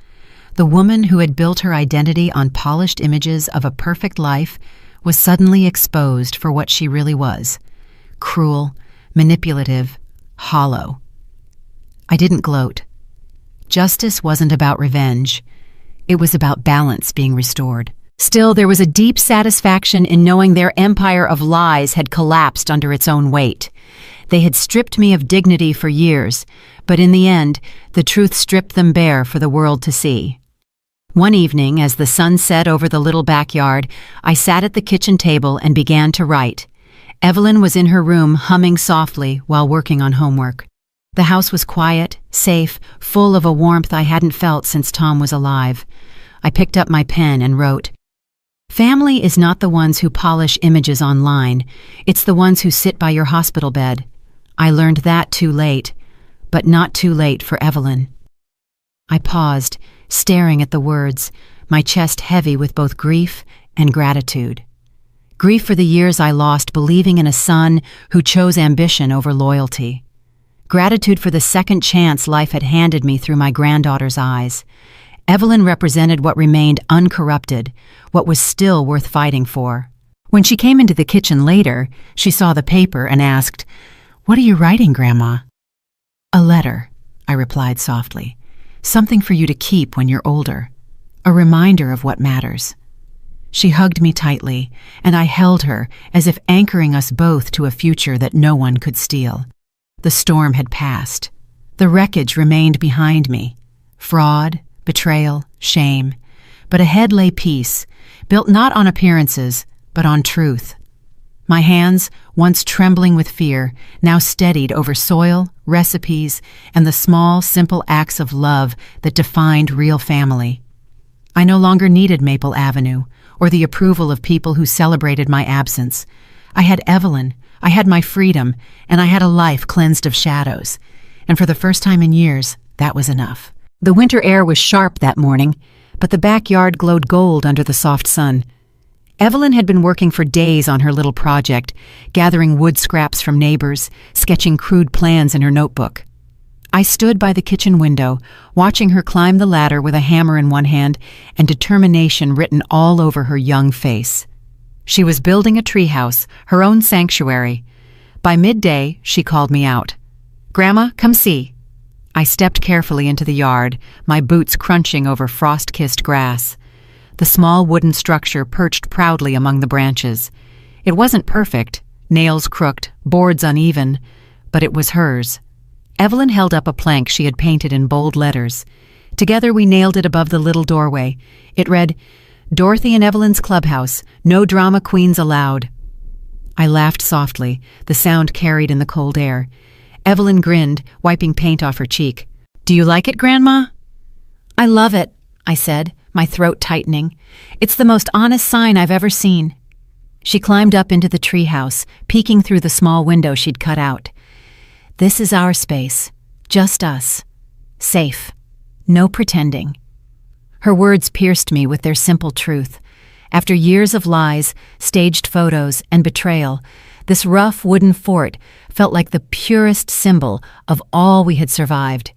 The woman who had built her identity on polished images of a perfect life was suddenly exposed for what she really was: cruel, manipulative, hollow. I didn't gloat. Justice wasn't about revenge. It was about balance being restored. Still, there was a deep satisfaction in knowing their empire of lies had collapsed under its own weight. They had stripped me of dignity for years, but in the end, the truth stripped them bare for the world to see. One evening, as the sun set over the little backyard, I sat at the kitchen table and began to write. Evelyn was in her room humming softly while working on homework. The house was quiet, safe, full of a warmth I hadn't felt since Tom was alive. I picked up my pen and wrote, "Family is not the ones who polish images online. It's the ones who sit by your hospital bed. I learned that too late, but not too late for Evelyn." I paused, staring at the words, my chest heavy with both grief and gratitude. Grief for the years I lost believing in a son who chose ambition over loyalty. Gratitude for the second chance life had handed me through my granddaughter's eyes. Evelyn represented what remained uncorrupted, what was still worth fighting for. When she came into the kitchen later, she saw the paper and asked, "What are you writing, Grandma?" "A letter," I replied softly. "Something for you to keep when you're older. A reminder of what matters." She hugged me tightly, and I held her as if anchoring us both to a future that no one could steal. The storm had passed. The wreckage remained behind me. Fraud, betrayal, shame. But ahead lay peace, built not on appearances, but on truth. My hands, once trembling with fear, now steadied over soil, recipes, and the small, simple acts of love that defined real family. I no longer needed Maple Avenue, or the approval of people who celebrated my absence. I had Evelyn, I had my freedom, and I had a life cleansed of shadows. And for the first time in years, that was enough. The winter air was sharp that morning, but the backyard glowed gold under the soft sun. Evelyn had been working for days on her little project, gathering wood scraps from neighbors, sketching crude plans in her notebook. I stood by the kitchen window, watching her climb the ladder with a hammer in one hand and determination written all over her young face. She was building a treehouse, her own sanctuary. By midday, she called me out. "Grandma, come see." I stepped carefully into the yard, my boots crunching over frost-kissed grass. The the small wooden structure perched proudly among the branches. It wasn't perfect, nails crooked, boards uneven, but it was hers. Evelyn held up a plank she had painted in bold letters. Together we nailed it above the little doorway. It read, "Dorothy and Evelyn's Clubhouse, no drama queens allowed." I laughed softly, the sound carried in the cold air. Evelyn grinned, wiping paint off her cheek. "Do you like it, Grandma?" "I love it," I said, my throat tightening. "It's the most honest sign I've ever seen." She climbed up into the treehouse, peeking through the small window she'd cut out. "This is our space, just us. Safe. No pretending." Her words pierced me with their simple truth. After years of lies, staged photos, and betrayal, this rough wooden fort felt like the purest symbol of all we had survived.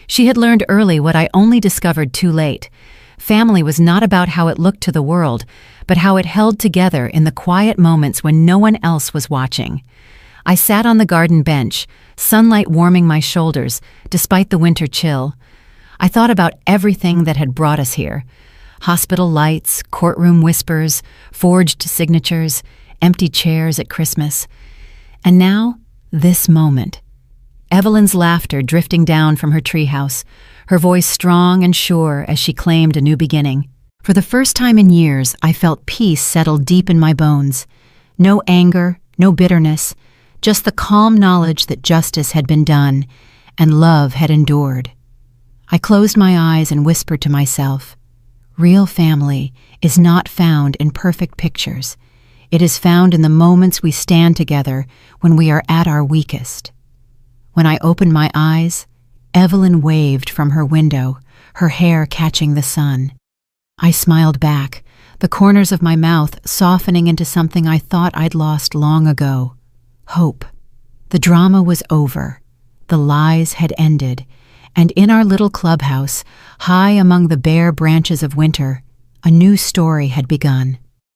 She had learned early what I only discovered too late. Family was not about how it looked to the world, but how it held together in the quiet moments when no one else was watching. I sat on the garden bench, sunlight warming my shoulders despite the winter chill. I thought about everything that had brought us here. Hospital lights, courtroom whispers, forged signatures, empty chairs at Christmas. And now, this moment. Evelyn's laughter drifting down from her treehouse, her voice strong and sure as she claimed a new beginning. For the first time in years, I felt peace settle deep in my bones. No anger, no bitterness, just the calm knowledge that justice had been done and love had endured. I closed my eyes and whispered to myself, real family is not found in perfect pictures. It is found in the moments we stand together when we are at our weakest. When I opened my eyes, Evelyn waved from her window, her hair catching the sun. I smiled back, the corners of my mouth softening into something I thought I'd lost long ago. Hope. The drama was over. The lies had ended. And in our little clubhouse, high among the bare branches of winter, a new story had begun.